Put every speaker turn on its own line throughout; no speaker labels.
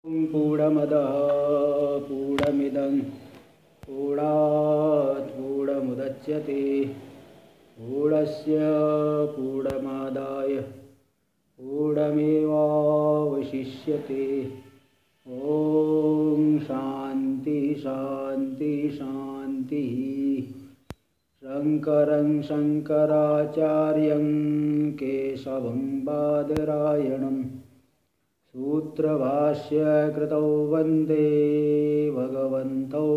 पूर्णमदः पूर्णमिदं पूर्णात् पूर्णमुदच्यते पूर्णस्य पूर्णमादाय पूर्णमेवावशिष्यते। ॐ शान्ति शान्ति शान्तिः। शङ्करं शङ्कराचार्यं केशवं बादरायणं सूत्रभाष्य कृतौ वन्दे भगवन्तौ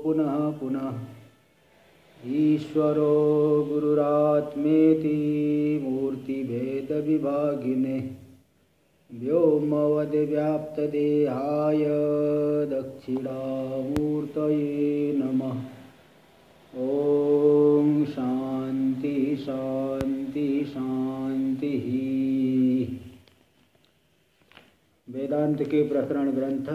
पुनः पुनः। ईश्वरो गुरुरात्मेति मूर्तिभेदविभागिने व्योमवद्व्याप्तदेहाय दक्षिणामूर्तये नमः। ॐ शान्ति शान्ति शान्तिः। वेदांत के प्रकरण ग्रंथ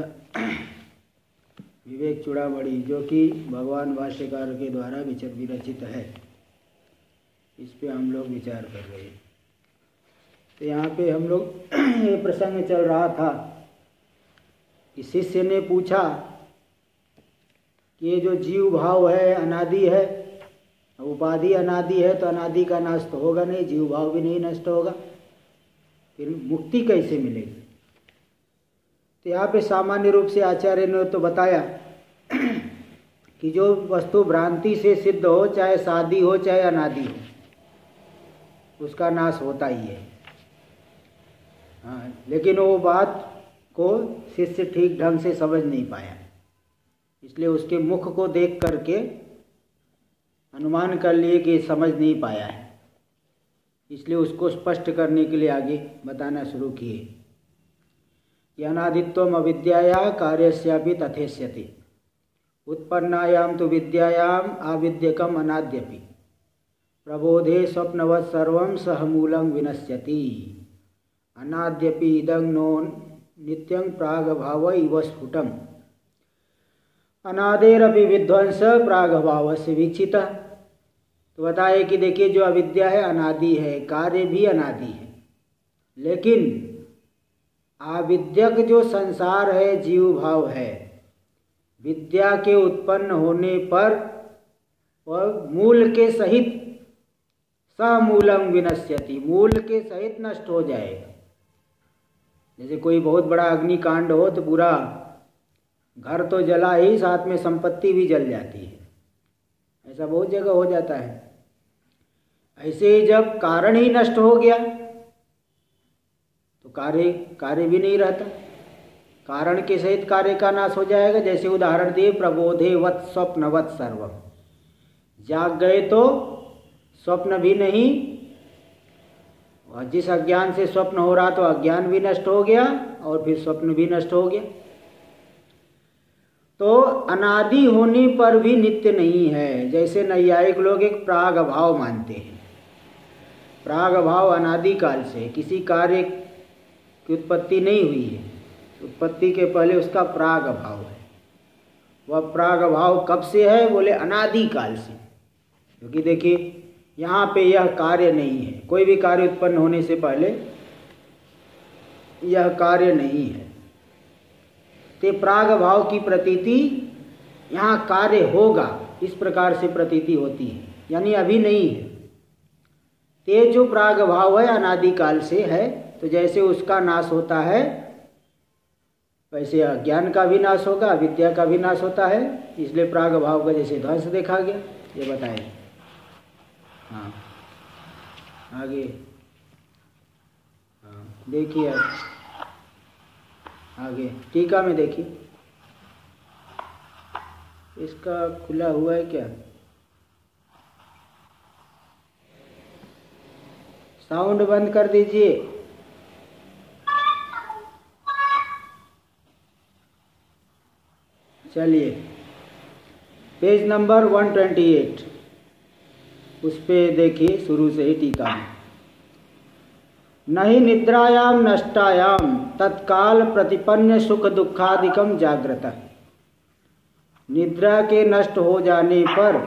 विवेक चूड़ामणि, जो कि भगवान भाष्यकार के द्वारा विरचित है, इस पे हम लोग विचार कर रहे हैं। तो यहाँ पे हम लोग ये प्रसंग चल रहा था कि शिष्य ने पूछा कि ये जो जीव भाव है अनादि है, उपाधि अनादि है, तो अनादि का नाश तो होगा नहीं, जीव भाव भी नहीं नष्ट होगा, फिर मुक्ति कैसे मिलेगी? तो यहाँ पे सामान्य रूप से आचार्य ने तो बताया कि जो वस्तु भ्रांति से सिद्ध हो, चाहे सादी हो चाहे अनादि हो, उसका नाश होता ही है। हाँ, लेकिन वो बात को शिष्य ठीक ढंग से समझ नहीं पाया, इसलिए उसके मुख को देख करके अनुमान कर लिए कि समझ नहीं पाया है, इसलिए उसको स्पष्ट करने के लिए आगे बताना शुरू किए। अनादित्वम अविद्याया कार्यस्यापि तथेष्यति उत्पन्नायाम तो विद्यायाम आविद्यकम अनाद्यपि प्रबोधे स्वप्नवत् सर्वं सहमूलं विनश्यति अनाद्यपि इदं नो नित्यं प्रागभाव इव स्फुटम् अनादेरपि विध्वंस प्रागभावस्य वीक्षितः। तो बताए कि देखिए, जो अविद्या है अनादि है, कार्य भी अनादि है, लेकिन आविद्यक जो संसार है, जीव भाव है, विद्या के उत्पन्न होने पर वह मूल के सहित समूलम विनश्यति, मूल के सहित नष्ट हो जाएगा। जैसे कोई बहुत बड़ा अग्निकांड हो तो पूरा घर तो जला ही, साथ में संपत्ति भी जल जाती है, ऐसा बहुत जगह हो जाता है। ऐसे ही जब कारण ही नष्ट हो गया तो कार्य भी नहीं रहता, कारण के सहित कार्य का नाश हो जाएगा। जैसे उदाहरण दिए, प्रबोधे वत् स्वप्नवत् सर्वम, जाग गए तो स्वप्न भी नहीं, और जिस अज्ञान से स्वप्न हो रहा तो अज्ञान भी नष्ट हो गया और फिर स्वप्न भी नष्ट हो गया। तो अनादि होने पर भी नित्य नहीं है। जैसे नैयायिक लोग एक प्राग भाव मानते हैं, प्राग भाव अनादि काल से किसी कार्य की उत्पत्ति नहीं हुई है, उत्पत्ति के पहले उसका प्राग भाव है। वह प्राग भाव कब से है? बोले अनादि काल से। क्योंकि देखिए, यहाँ पे यह कार्य नहीं है, कोई भी कार्य उत्पन्न होने से पहले यह कार्य नहीं है। ते प्राग भाव की प्रतीति, यहाँ कार्य होगा इस प्रकार से प्रतीति होती है, यानी अभी नहीं है। ते जो प्राग भाव है अनादि काल से है, तो जैसे उसका नाश होता है वैसे अज्ञान का भी नाश होगा, विद्या का भी नाश होता है। इसलिए प्राग भाव का जैसे ध्वंस देखा गया, ये बताएं। हाँ, आगे हाँ देखिए, आगे टीका में देखिए, इसका खुला हुआ है क्या? साउंड बंद कर दीजिए। चलिए, पेज नंबर 128, उस पे देखिए शुरू से ही टीका में। नहीं निद्रायाम नष्टायाम तत्काल प्रतिपन्न सुख दुखादिकम जागृत, निद्रा के नष्ट हो जाने पर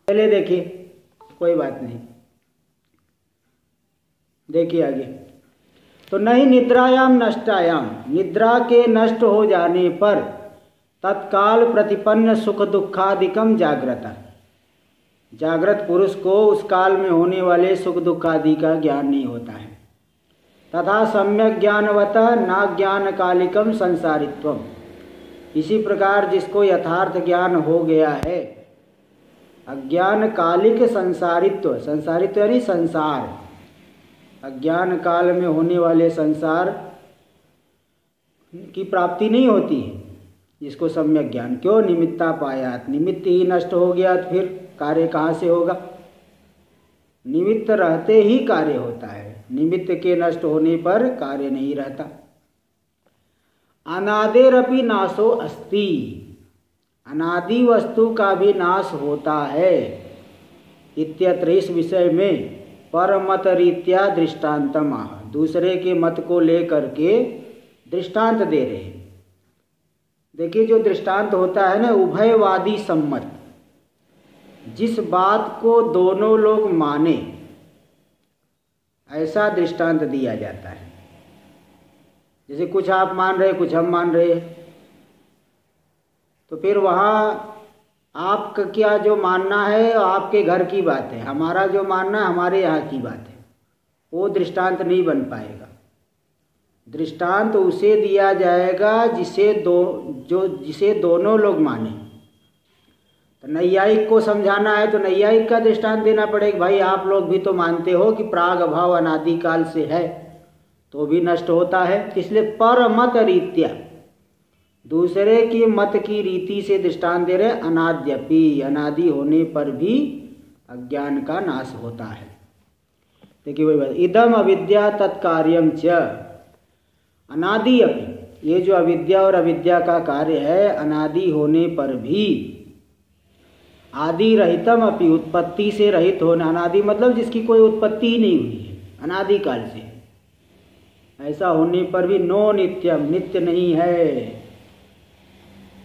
पहले देखिए, कोई बात नहीं, देखिए आगे, तो नहीं निद्रायाम नष्टायाम, निद्रा के नष्ट हो जाने पर तत्काल प्रतिपन्न सुख दुखादिकम जागृता, जागृत पुरुष को उस काल में होने वाले सुख दुख आदि का ज्ञान नहीं होता है। तथा सम्यक ज्ञानवतः न ज्ञान कालिकम संसारित्वम, इसी प्रकार जिसको यथार्थ ज्ञान हो गया है, अज्ञान कालिक संसारित्व, संसारित्व यानी संसार, अज्ञान काल में होने वाले संसार की प्राप्ति नहीं होती है जिसको सम्यक ज्ञान। क्यों? निमित्ता पायात, निमित्त ही नष्ट हो गया तो फिर कार्य कहाँ से होगा? निमित्त रहते ही कार्य होता है, निमित्त के नष्ट होने पर कार्य नहीं रहता। अनादेरपि नाशो अस्ति, अनादि वस्तु का भी नाश होता है। इत्यत्र, इस विषय में परमत रीत्या दृष्टांतम आह, दूसरे के मत को लेकर के दृष्टांत दे रहे हैं। देखिए जो दृष्टांत होता है ना, उभयवादी सम्मत, जिस बात को दोनों लोग माने ऐसा दृष्टांत दिया जाता है। जैसे कुछ आप मान रहे, कुछ हम मान रहे, तो फिर वहाँ आपका क्या जो मानना है आपके घर की बात है, हमारा जो मानना है हमारे यहाँ की बात है, वो दृष्टांत नहीं बन पाएगा। दृष्टांत उसे दिया जाएगा जिसे दोनों लोग माने। तो नैयायिक को समझाना है तो नैयायिक का दृष्टांत देना पड़ेगा। भाई आप लोग भी तो मानते हो कि प्राग भाव अनादिकाल से है, तो भी नष्ट होता है, इसलिए परमत रीत्या, दूसरे की मत की रीति से दृष्टांत दे रहे। अनाद्यपि, अनादि होने पर भी अज्ञान का नाश होता है। देखिए वही बात, इदम अविद्या तत्कार्यम च अनादि अपि, ये जो अविद्या और अविद्या का कार्य है अनादि होने पर भी, आदि रहितम अपि, उत्पत्ति से रहित होना, अनादि मतलब जिसकी कोई उत्पत्ति ही नहीं हुई है अनादिकाल से, ऐसा होने पर भी नो नित्यम, नित्य नहीं है।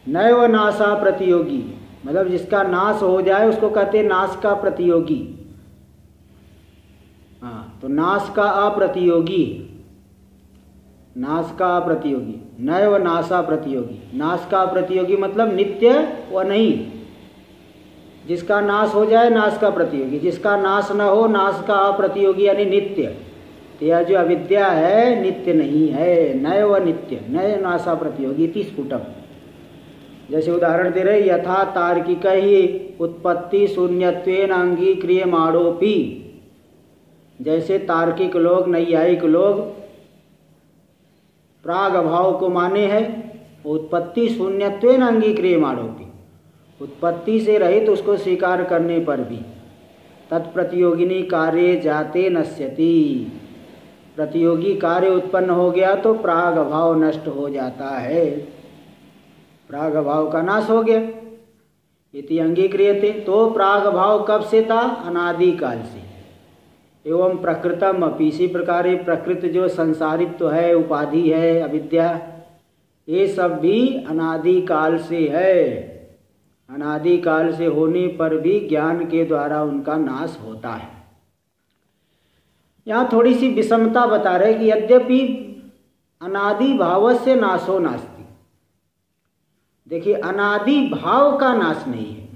नैव नाशा प्रतियोगी, मतलब जिसका नाश हो जाए उसको कहते हैं नाश का प्रतियोगी। हाँ, तो नाश का अप्रतियोगी, नाश का अप्रतियोगी, नैव नाशा प्रतियोगी, नाश का प्रतियोगी मतलब नित्य व नहीं, जिसका नाश हो जाए नाश का प्रतियोगी, जिसका नाश न हो नाश का अप्रतियोगी यानी नित्य। तो यह जो अविद्या है नित्य नहीं है, नैव नित्य, नैव नाशा प्रतियोगी इति स्फुटम। जैसे उदाहरण दे रहे, यथा तार्किक ही उत्पत्ति शून्यत्वेन अंगीक्रियमाणोपि, जैसे तार्किक लोग, नैयायिक लोग प्राग भाव को माने हैं, उत्पत्ति शून्यत्वेन अंगीक्रियमाणोपि, उत्पत्ति से रहित उसको स्वीकार करने पर भी, तत्प्रतियोगिनी कार्य जाते नश्यति, प्रतियोगी कार्य उत्पन्न हो गया तो प्राग भाव नष्ट हो जाता है, प्राग भाव का नाश हो गया। इति अंगीक्रियते, तो प्राग भाव कब से था? अनादिकाल से। एवं प्रकृतम अपि, इसी प्रकार ये प्रकृत जो संसारित्व है, उपाधि है, अविद्या, ये सब भी अनादिकाल से है। अनादिकाल से होने पर भी ज्ञान के द्वारा उनका नाश होता है। यहाँ थोड़ी सी विषमता बता रहे कि यद्यपि अनादि भाव से नाशो नास्ति, देखिए अनादि भाव का नाश नहीं है।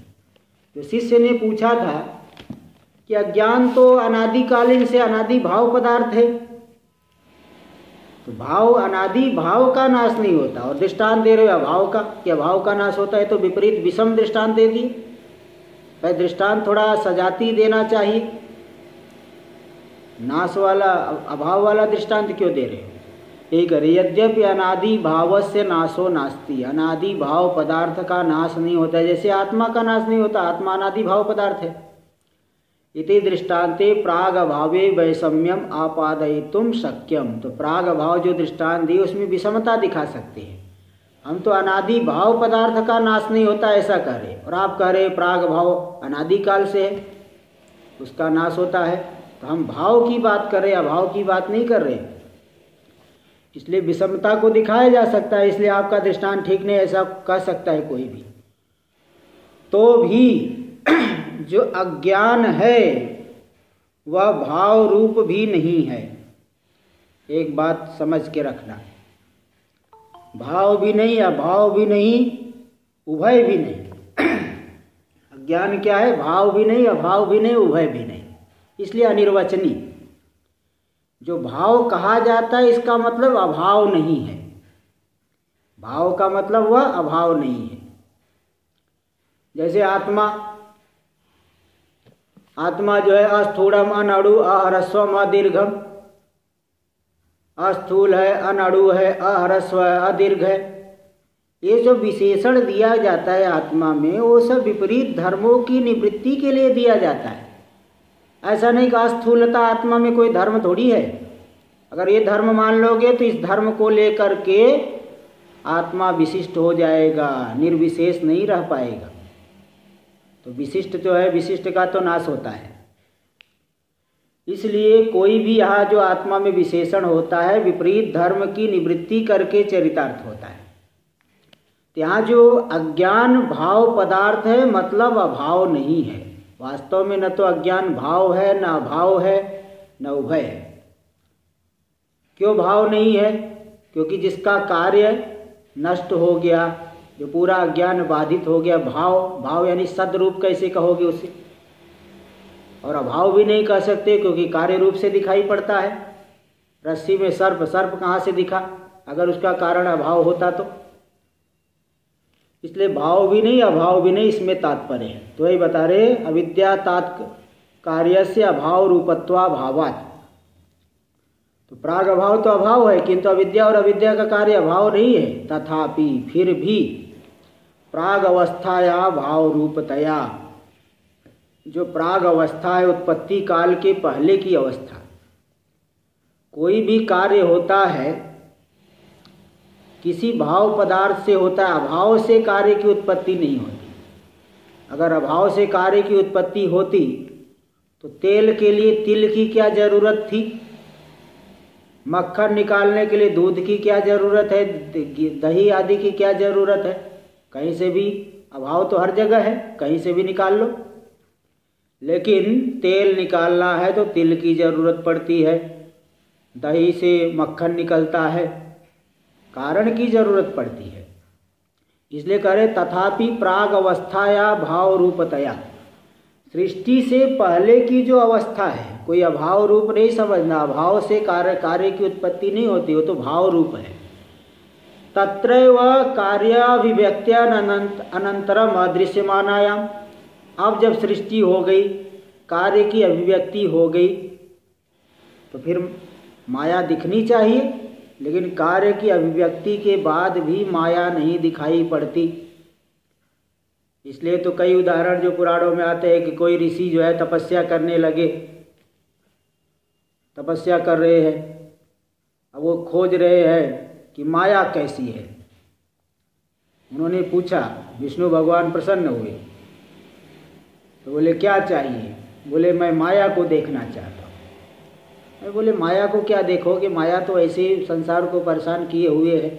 तो शिष्य ने पूछा था कि अज्ञान तो अनादिकालीन से अनादि भाव पदार्थ है, तो भाव अनादि भाव का नाश नहीं होता, और दृष्टांत दे रहे हो अभाव का, कि अभाव का नाश होता है, तो विपरीत विषम दृष्टांत दे दिए। भाई दृष्टांत थोड़ा सजाती देना चाहिए, नाश वाला अभाव वाला दृष्टांत क्यों दे रहे हो? यही करे, यद्यपि अनादि भाव से नाशो नास्ति, अनादि भाव पदार्थ का नाश नहीं होता, जैसे आत्मा का नाश नहीं होता, आत्मा अनादि भाव पदार्थ है। इति दृष्टान्ते प्राग भावे वैषम्यम आपादयितुम शक्यम, तो प्राग भाव जो दृष्टांत दी उसमें विषमता दिखा सकते हैं। हम तो अनादि भाव पदार्थ का नाश नहीं होता ऐसा कह रहे, और आप कह रहे प्राग भाव अनादिकाल से है उसका नाश होता है, तो हम भाव की बात कर रहे, अभाव की बात नहीं कर रहे। इसलिए विषमता को दिखाया जा सकता है, इसलिए आपका दृष्टांत ठीक नहीं ऐसा कह सकता है कोई भी। तो भी जो अज्ञान है वह भाव रूप भी नहीं है, एक बात समझ के रखना, भाव भी नहीं अभाव भी नहीं उभय भी नहीं। अज्ञान क्या है? भाव भी नहीं अभाव भी नहीं उभय भी नहीं, इसलिए अनिर्वचनीय। जो भाव कहा जाता है इसका मतलब अभाव नहीं है, भाव का मतलब वह अभाव नहीं है। जैसे आत्मा, आत्मा जो है अस्थूलम अनड़ु अहरस्वम अदीर्घम, अस्थूल है अनड़ु है अहरस्व है अदीर्घ है, ये जो विशेषण दिया जाता है आत्मा में वो सब विपरीत धर्मों की निवृत्ति के लिए दिया जाता है। ऐसा नहीं कि अस्थूलता आत्मा में कोई धर्म थोड़ी है। अगर ये धर्म मान लोगे तो इस धर्म को लेकर के आत्मा विशिष्ट हो जाएगा, निर्विशेष नहीं रह पाएगा। तो विशिष्ट जो है, विशिष्ट का तो नाश होता है। इसलिए कोई भी यहाँ जो आत्मा में विशेषण होता है विपरीत धर्म की निवृत्ति करके चरितार्थ होता है। तो यहाँ जो अज्ञान भाव पदार्थ है मतलब अभाव नहीं है। वास्तव में न तो अज्ञान भाव है न अभाव है न उभय है। क्यों भाव नहीं है? क्योंकि जिसका कार्य नष्ट हो गया, जो पूरा अज्ञान बाधित हो गया, भाव यानी सद्रूप कैसे कहोगे उसे? और अभाव भी नहीं कह सकते क्योंकि कार्य रूप से दिखाई पड़ता है। रस्सी में सर्प, सर्प कहाँ से दिखा अगर उसका कारण अभाव होता तो? इसलिए भाव भी नहीं अभाव भी नहीं, इसमें तात्पर्य है। तो यही बता रहे अविद्या कार्य से अभाव रूपत्वा भावात्। तो प्राग अभाव तो अभाव है, किंतु अविद्या और अविद्या का कार्य अभाव नहीं है। तथापि फिर भी प्राग अवस्थाया भाव रूपतया, जो प्राग अवस्था है उत्पत्ति काल के पहले की अवस्था, कोई भी कार्य होता है किसी भाव पदार्थ से होता है, अभाव से कार्य की उत्पत्ति नहीं होती। अगर अभाव से कार्य की उत्पत्ति होती तो तेल के लिए तिल की क्या जरूरत थी? मक्खन निकालने के लिए दूध की क्या जरूरत है? दही आदि की क्या जरूरत है? कहीं से भी अभाव तो हर जगह है, कहीं से भी निकाल लो। लेकिन तेल निकालना है तो तिल की जरूरत पड़ती है, दही से मक्खन निकलता है, कारण की जरूरत पड़ती है। इसलिए कह रहे तथापि प्राग अवस्थाया भाव रूपतया, सृष्टि से पहले की जो अवस्था है, कोई अभाव रूप नहीं समझना। अभाव से कार्य की उत्पत्ति नहीं होती, वो तो भाव रूप है। तत्रैव कार्याभिव्यक्त्या अनंतरम अदृश्यमानायाम, अब जब सृष्टि हो गई, कार्य की अभिव्यक्ति हो गई, तो फिर माया दिखनी चाहिए। लेकिन कार्य की अभिव्यक्ति के बाद भी माया नहीं दिखाई पड़ती। इसलिए तो कई उदाहरण जो पुराणों में आते हैं कि कोई ऋषि जो है तपस्या करने लगे, तपस्या कर रहे हैं, अब वो खोज रहे हैं कि माया कैसी है। उन्होंने पूछा, विष्णु भगवान प्रसन्न हुए तो बोले क्या चाहिए? बोले मैं माया को देखना चाहता हूँ। बोले माया को क्या देखोगे? माया तो ऐसे ही संसार को परेशान किए हुए है,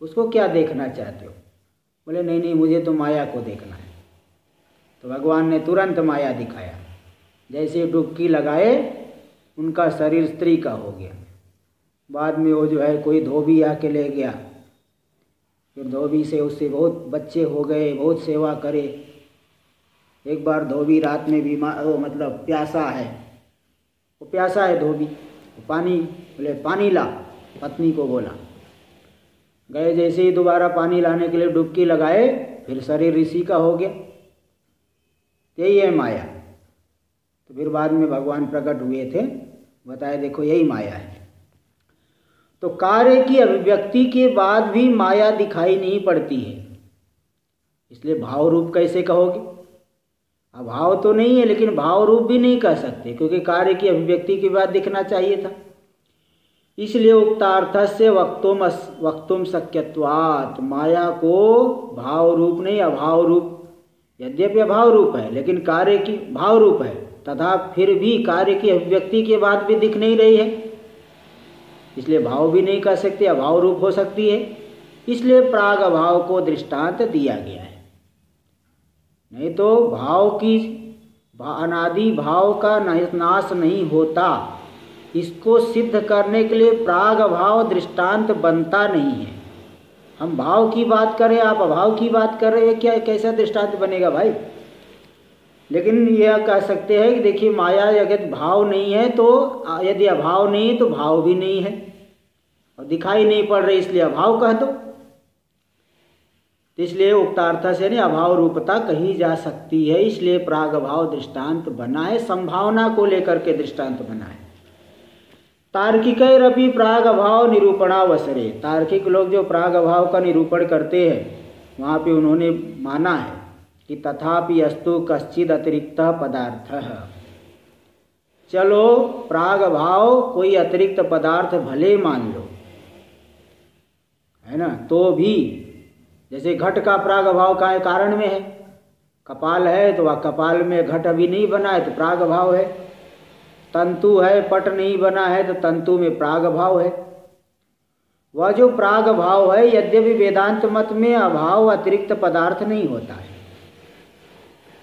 उसको क्या देखना चाहते हो? बोले नहीं नहीं, मुझे तो माया को देखना है। तो भगवान ने तुरंत माया दिखाया। जैसे डुबकी लगाए उनका शरीर स्त्री का हो गया। बाद में वो जो है कोई धोबी आके ले गया, फिर धोबी से उससे बहुत बच्चे हो गए, बहुत सेवा करे। एक बार धोबी रात में बीमार, वो मतलब प्यासा है, वो प्यासा है धोबी, पानी, बोले पानी ला, पत्नी को बोला। गए, जैसे ही दोबारा पानी लाने के लिए डुबकी लगाए, फिर शरीर ऋषि का हो गया। यही है माया। तो फिर बाद में भगवान प्रकट हुए थे, बताए देखो यही माया है। तो कार्य की अभिव्यक्ति के बाद भी माया दिखाई नहीं पड़ती है, इसलिए भाव रूप कैसे कहोगे? अभाव तो नहीं है, लेकिन भाव रूप भी नहीं कह सकते क्योंकि कार्य की अभिव्यक्ति के बाद दिखना चाहिए था। इसलिए उक्तार्थस्य वक्तुम शक्यत्वात्, माया को भाव रूप नहीं अभाव रूप, यद्यपि अभाव रूप है लेकिन कार्य की भाव रूप है, तथा फिर भी कार्य की अभिव्यक्ति के बाद भी दिख नहीं रही है, इसलिए भाव भी नहीं कह सकते, अभाव रूप हो सकती है। इसलिए प्राग अभाव को दृष्टांत दिया गया है। नहीं तो भाव की अनादि भाव का नाश नहीं होता, इसको सिद्ध करने के लिए प्राग भाव दृष्टांत बनता नहीं है। हम भाव की बात करें, आप अभाव की बात कर रहे हैं, क्या कैसा दृष्टांत बनेगा भाई? लेकिन यह कह सकते हैं कि देखिए माया जगत भाव नहीं है, तो यदि अभाव नहीं है तो भाव भी नहीं है, और दिखाई नहीं पड़ रही इसलिए अभाव कह दो। इसलिए उक्तार्थ से नहीं अभाव रूपता कही जा सकती है, इसलिए प्राग भाव दृष्टांत बना है, संभावना को लेकर के दृष्टांत बना है। तार्किकैरपि प्राग अभाव निरूपणावसरे, तार्किक लोग जो प्राग अभाव का निरूपण करते हैं वहाँ पे उन्होंने माना है कि तथापि अस्तु कश्चिद अतिरिक्त पदार्थ, चलो प्राग भाव कोई अतिरिक्त पदार्थ भले मान लो, है ना, तो भी जैसे घट का प्राग भाव का कारण में है, कपाल है तो वह कपाल में घट अभी नहीं बना है तो प्राग भाव है, तंतु है पट नहीं बना है तो तंतु में प्राग भाव है। वह जो प्राग भाव है यद्यपि वेदांत मत में अभाव अतिरिक्त पदार्थ नहीं होता है,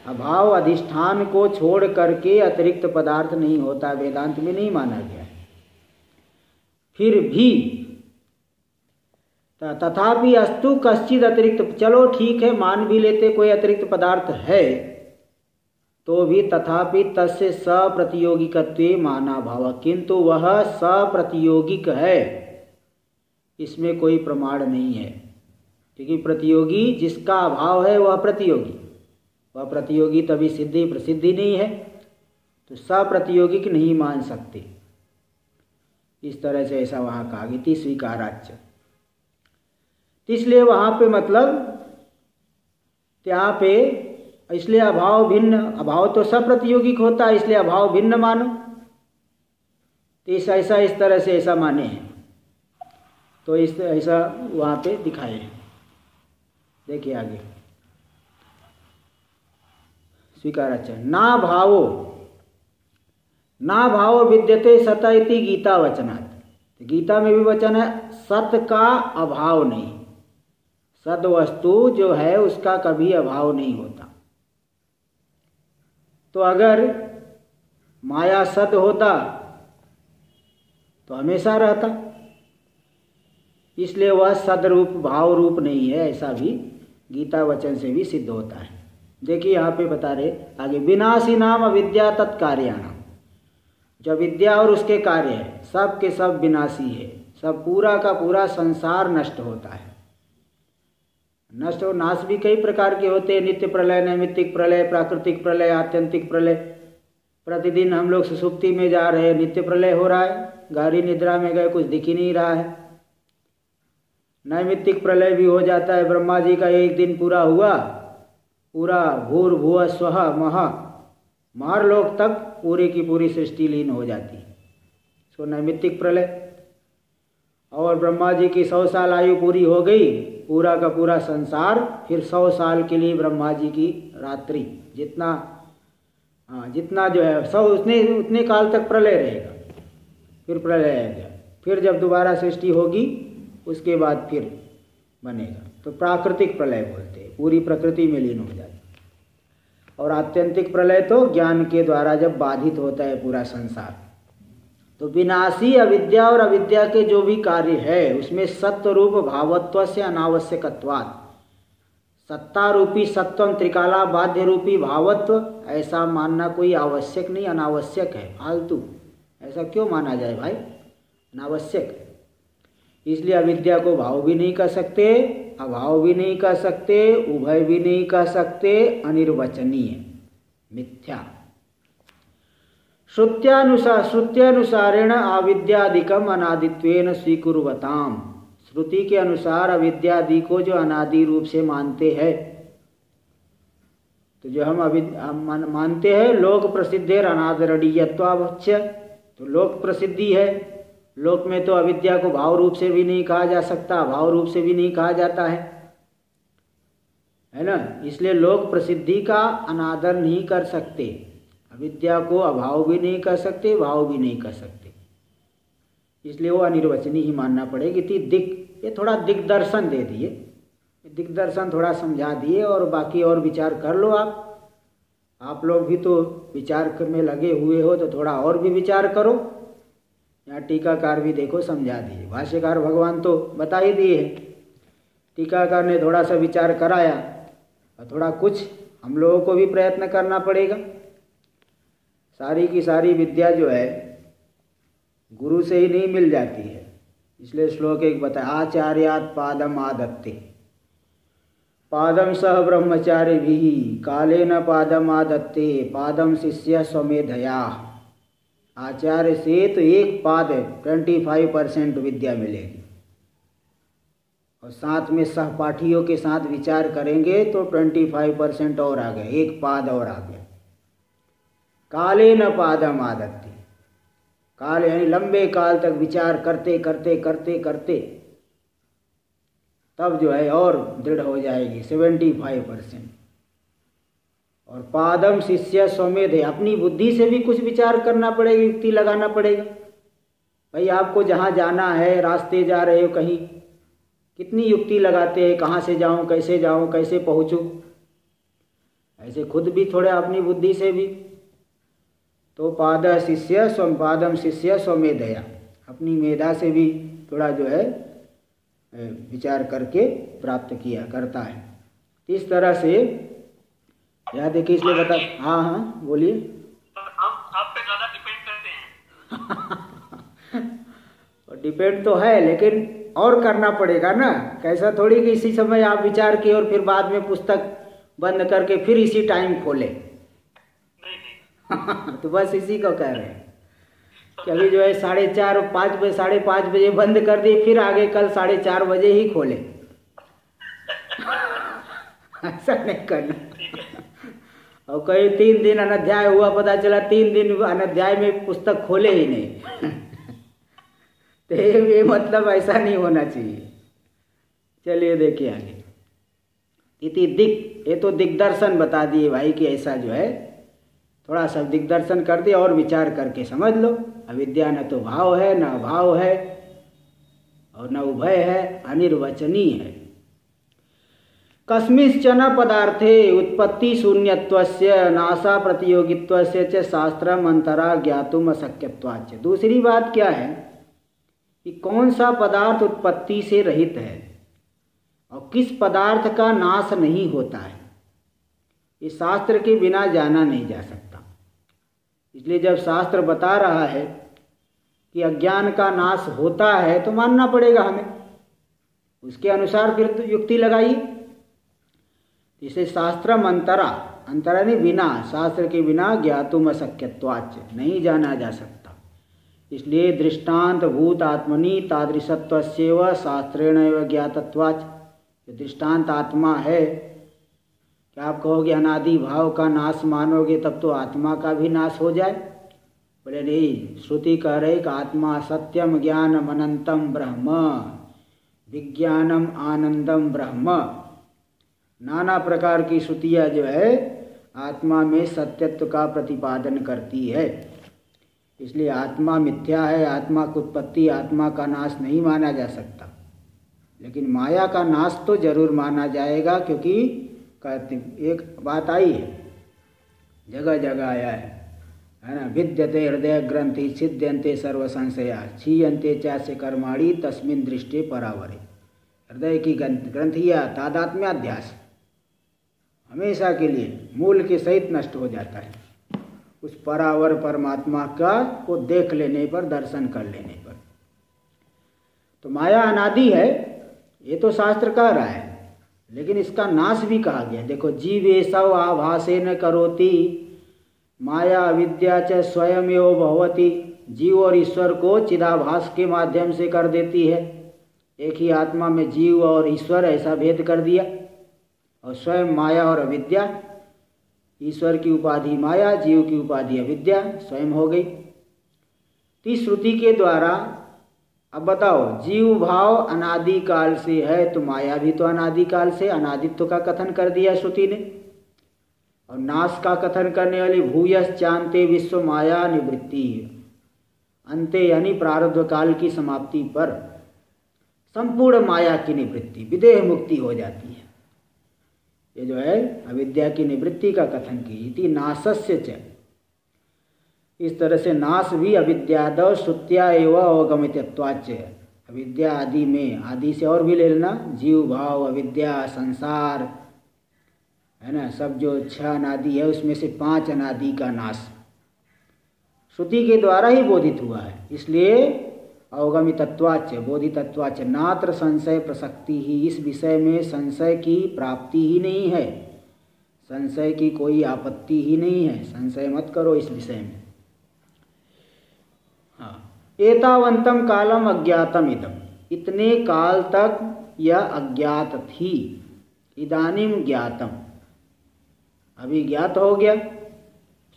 अभाव अधिष्ठान को छोड़ करके अतिरिक्त पदार्थ नहीं होता, वेदांत में नहीं माना गया है। फिर भी तथापि अस्तु कश्चिद अतिरिक्त, चलो ठीक है मान भी लेते कोई अतिरिक्त पदार्थ है, तो भी तथापि तस्य सप्रतियोगिकत्वे माना भाव, किंतु वह सप्रतियोगिक है, इसमें कोई प्रमाण नहीं है, क्योंकि प्रतियोगी जिसका अभाव है वह प्रतियोगी, वह प्रतियोगी तभी सिद्धि प्रसिद्धि नहीं है, तो सप्रतियोगिक नहीं मान सकते। इस तरह से ऐसा वहाँ कहा गया थी स्वीकाराच्य। इसलिए वहाँ पे मतलब यहाँ पे इसलिए अभाव भिन्न, अभाव तो सप्रतियोगिक होता है इसलिए अभाव भिन्न मानो, तो ऐसा इस तरह से ऐसा माने हैं, तो इस ऐसा वहाँ पे दिखाए हैं। देखिए आगे स्वीकाराच्य ना भावो विद्यते सत इति गीता वचनात्, गीता में भी वचन है सत का अभाव नहीं, सद वस्तु जो है उसका कभी अभाव नहीं होता। तो अगर माया सद होता तो हमेशा रहता, इसलिए वह सदरूप भाव रूप नहीं है, ऐसा भी गीता वचन से भी सिद्ध होता है। देखिए यहाँ पे बता रहे आगे, विनाशी नाम अविद्या तत्कार्याणाम, जो विद्या और उसके कार्य है सब के सब विनाशी है, सब पूरा का पूरा संसार नष्ट होता है। नष्ट और नाश भी कई प्रकार के होते हैं, नित्य प्रलय, नैमित्तिक प्रलय, प्राकृतिक प्रलय, आत्यंतिक प्रलय। प्रतिदिन हम लोग सुसुप्ति में जा रहे हैं, नित्य प्रलय हो रहा है, गहरी निद्रा में गए कुछ दिख ही नहीं रहा है। नैमित्तिक प्रलय भी हो जाता है, ब्रह्मा जी का एक दिन पूरा हुआ, पूरा भूर्भुवः स्वः महर्लोक तक पूरी की पूरी सृष्टि लीन हो जाती है, सो नैमित्तिक प्रलय। और ब्रह्मा जी की 100 साल आयु पूरी हो गई, पूरा का पूरा संसार फिर 100 साल के लिए ब्रह्मा जी की रात्रि, जितना जो है 100 उतने काल तक प्रलय रहेगा, फिर प्रलय आएगा, फिर जब दोबारा सृष्टि होगी उसके बाद फिर बनेगा, तो प्राकृतिक प्रलय बोलते हैं, पूरी प्रकृति में लीन हो जाती है। और आत्यंतिक प्रलय तो ज्ञान के द्वारा जब बाधित होता है पूरा संसार। तो विनाशी अविद्या और अविद्या के जो भी कार्य है उसमें सत्व रूप भावत्व से अनावश्यकत्वात्, सत्ता रूपी सत्वम त्रिकाला बाध्य रूपी भावत्व ऐसा मानना कोई आवश्यक नहीं, अनावश्यक है, फालतू। ऐसा क्यों माना जाए भाई, अनावश्यक। इसलिए अविद्या को भाव भी नहीं कर सकते, अभाव भी नहीं कर सकते, उभय भी नहीं कर सकते, अनिर्वचनीय, मिथ्या। श्रुत्यनुसारेण अविद्यादिकम अनादित्वेन स्वीकुर्वताम, श्रुति के अनुसार अविद्यादि को जो अनादि रूप से मानते हैं, तो जो हम मानते हैं लोक प्रसिद्धेर अनादरणीयत्वावच्य, तो लोक प्रसिद्धि है, लोक में तो अविद्या को भाव रूप से भी नहीं कहा जा सकता, भाव रूप से भी नहीं कहा जाता है ना। इसलिए लोक प्रसिद्धि का अनादर नहीं कर सकते, अविद्या को अभाव भी नहीं कर सकते, भाव भी नहीं कर सकते, इसलिए वो अनिर्वचनीय ही मानना पड़ेगी। ये थोड़ा दिग्दर्शन दे दिए, दिग्दर्शन थोड़ा समझा दिए, और बाकी और विचार कर लो आप लोग भी तो विचार में लगे हुए हो, तो थोड़ा और भी विचार करो, यहाँ टीकाकार भी देखो समझा दिए, भाष्यकार भगवान तो बता ही दिए हैं, टीकाकार ने थोड़ा सा विचार कराया और थोड़ा कुछ हम लोगों को भी प्रयत्न करना पड़ेगा। सारी की सारी विद्या जो है गुरु से ही नहीं मिल जाती है, इसलिए श्लोक एक बताया, आचार्यात् पादम आदत्ते पादम सह ब्रह्मचारी भी कालेन पादम आदत्ते पादम शिष्य स्वमेधया। आचार्य से तो एक पाद 25% विद्या मिलेगी और साथ में सहपाठियों के साथ विचार करेंगे तो 25% और आ गए, एक पाद और आ गया। कालेन पादम आदत्ते, काल यानी लंबे काल तक विचार करते करते करते करते तब जो है और दृढ़ हो जाएगी 75%। और पादम शिष्य स्वमेध है, अपनी बुद्धि से भी कुछ विचार करना पड़ेगा, युक्ति लगाना पड़ेगा। भाई आपको जहाँ जाना है, रास्ते जा रहे हो कहीं, कितनी युक्ति लगाते हैं, कहाँ से जाऊँ, कैसे पहुँचूँ, ऐसे खुद भी थोड़े अपनी बुद्धि से भी। तो पादम शिष्य स्वमेधया, अपनी मेधा से भी थोड़ा जो है विचार करके प्राप्त किया करता है। इस तरह से यह देखिए, इसलिए बता, हाँ बोलिए।
आप पे ज़्यादा डिपेंड करते हैं।
और डिपेंड तो है, लेकिन और करना पड़ेगा ना। कैसा थोड़ी कि इसी समय आप विचार किए और फिर बाद में पुस्तक बंद करके फिर इसी टाइम खोले।
नहीं।
तो बस इसी को कह रहे हैं कि अभी जो है 4:30 5 बजे 5:30 बजे बंद कर दिए, फिर आगे कल 4:30 बजे ही खोले। ऐसा नहीं करना। और कई 3 दिन अनध्याय हुआ, पता चला 3 दिन अनध्याय में पुस्तक खोले ही नहीं। तो ये मतलब ऐसा नहीं होना चाहिए। चलिए देखिए आगे, इति दिक, ये तो दिग्दर्शन बता दिए भाई कि ऐसा जो है थोड़ा सा दिग्दर्शन कर दिया और विचार करके समझ लो। अविद्या न तो भाव है, न अभाव है, और न उभय है, अनिर्वचनीय है। कस्मिंश्चन पदार्थे उत्पत्ति शून्यत्वस्य नासा प्रतियोगित्वस्य च शास्त्रम अंतरा ज्ञातुम अशक्यत्वाच्च। दूसरी बात क्या है कि कौन सा पदार्थ उत्पत्ति से रहित है और किस पदार्थ का नाश नहीं होता है, ये शास्त्र के बिना जाना नहीं जा सकता। इसलिए जब शास्त्र बता रहा है कि अज्ञान का नाश होता है तो मानना पड़ेगा हमें, उसके अनुसार फिर तो युक्ति लगाइए। इसे शास्त्रम अंतरा, अंतरा ने बिना, शास्त्र के बिना ज्ञातुम अशक्यत्वाच्च, नहीं जाना जा सकता। इसलिए दृष्टांत भूत आत्मनि तादृशत्वस्यैव शास्त्रेण एव ज्ञातत्वाच्च। जो दृष्टांत आत्मा है, क्या आप कहोगे अनादि भाव का नाश मानोगे तब तो आत्मा का भी नाश हो जाए? बोले नहीं, श्रुति कह रही कि आत्मा सत्यम ज्ञानम अनंतम ब्रह्म विज्ञानम आनंदम ब्रह्म। नाना प्रकार की श्रुतियाँ जो है आत्मा में सत्यत्व का प्रतिपादन करती है। इसलिए आत्मा मिथ्या है, आत्मा की उत्पत्ति, आत्मा का नाश नहीं माना जा सकता। लेकिन माया का नाश तो जरूर माना जाएगा, क्योंकि एक बात आई है, जगह जगह आया है ना, विद्यते हृदय ग्रंथि छिद्यन्ते सर्व संशया क्षीयन्ते चास्य कर्माणि तस्मिन् दृष्टे परावरे। हृदय की ग्रंथियाँ तादात्म्याध्यास हमेशा के लिए मूल के सहित नष्ट हो जाता है उस परावर परमात्मा का को देख लेने पर, दर्शन कर लेने पर। तो माया अनादि है, ये तो शास्त्र कह रहा है, लेकिन इसका नाश भी कहा गया। देखो, जीवेशव आभासेन करोति माया अविद्या च स्वयमेव भवति। जीव और ईश्वर को चिदाभास के माध्यम से कर देती है। एक ही आत्मा में जीव और ईश्वर ऐसा भेद कर दिया, और स्वयं माया और अविद्या, ईश्वर की उपाधि माया, जीव की उपाधि अविद्या स्वयं हो गई। इस श्रुति के द्वारा अब बताओ, जीव भाव अनादि काल से है तो माया भी तो अनादि काल से, अनादित्व का कथन कर दिया श्रुति ने। और नाश का कथन करने वाली भूयश्चान्ते विश्व माया निवृत्ति, अंते यानी प्रारब्ध काल की समाप्ति पर संपूर्ण माया की निवृत्ति, विदेह मुक्ति हो जाती है। ये जो है अविद्या की निवृत्ति का कथन की। इति नाशस्य च, इस तरह से नाश भी अविद्यादौ श्रुत्या एवं अवगमितत्वाच्य, अविद्या आदि में, आदि से और भी ले लेना, जीव भाव, अविद्या, संसार है ना, सब जो 6 अनादि है उसमें से 5 अनादि का नाश श्रुति के द्वारा ही बोधित हुआ है। इसलिए अवगमितत्वाच्य, बोधितत्वाच्य, नात्र संशय प्रसक्ति ही, इस विषय में संशय की प्राप्ति ही नहीं है, संशय की कोई आपत्ति ही नहीं है, संशय मत करो इस विषय में। हाँ, एतावंतम कालम अज्ञातम इदम, इतने काल तक यह अज्ञात थी, इदानीम ज्ञातम, अभी ज्ञात हो गया,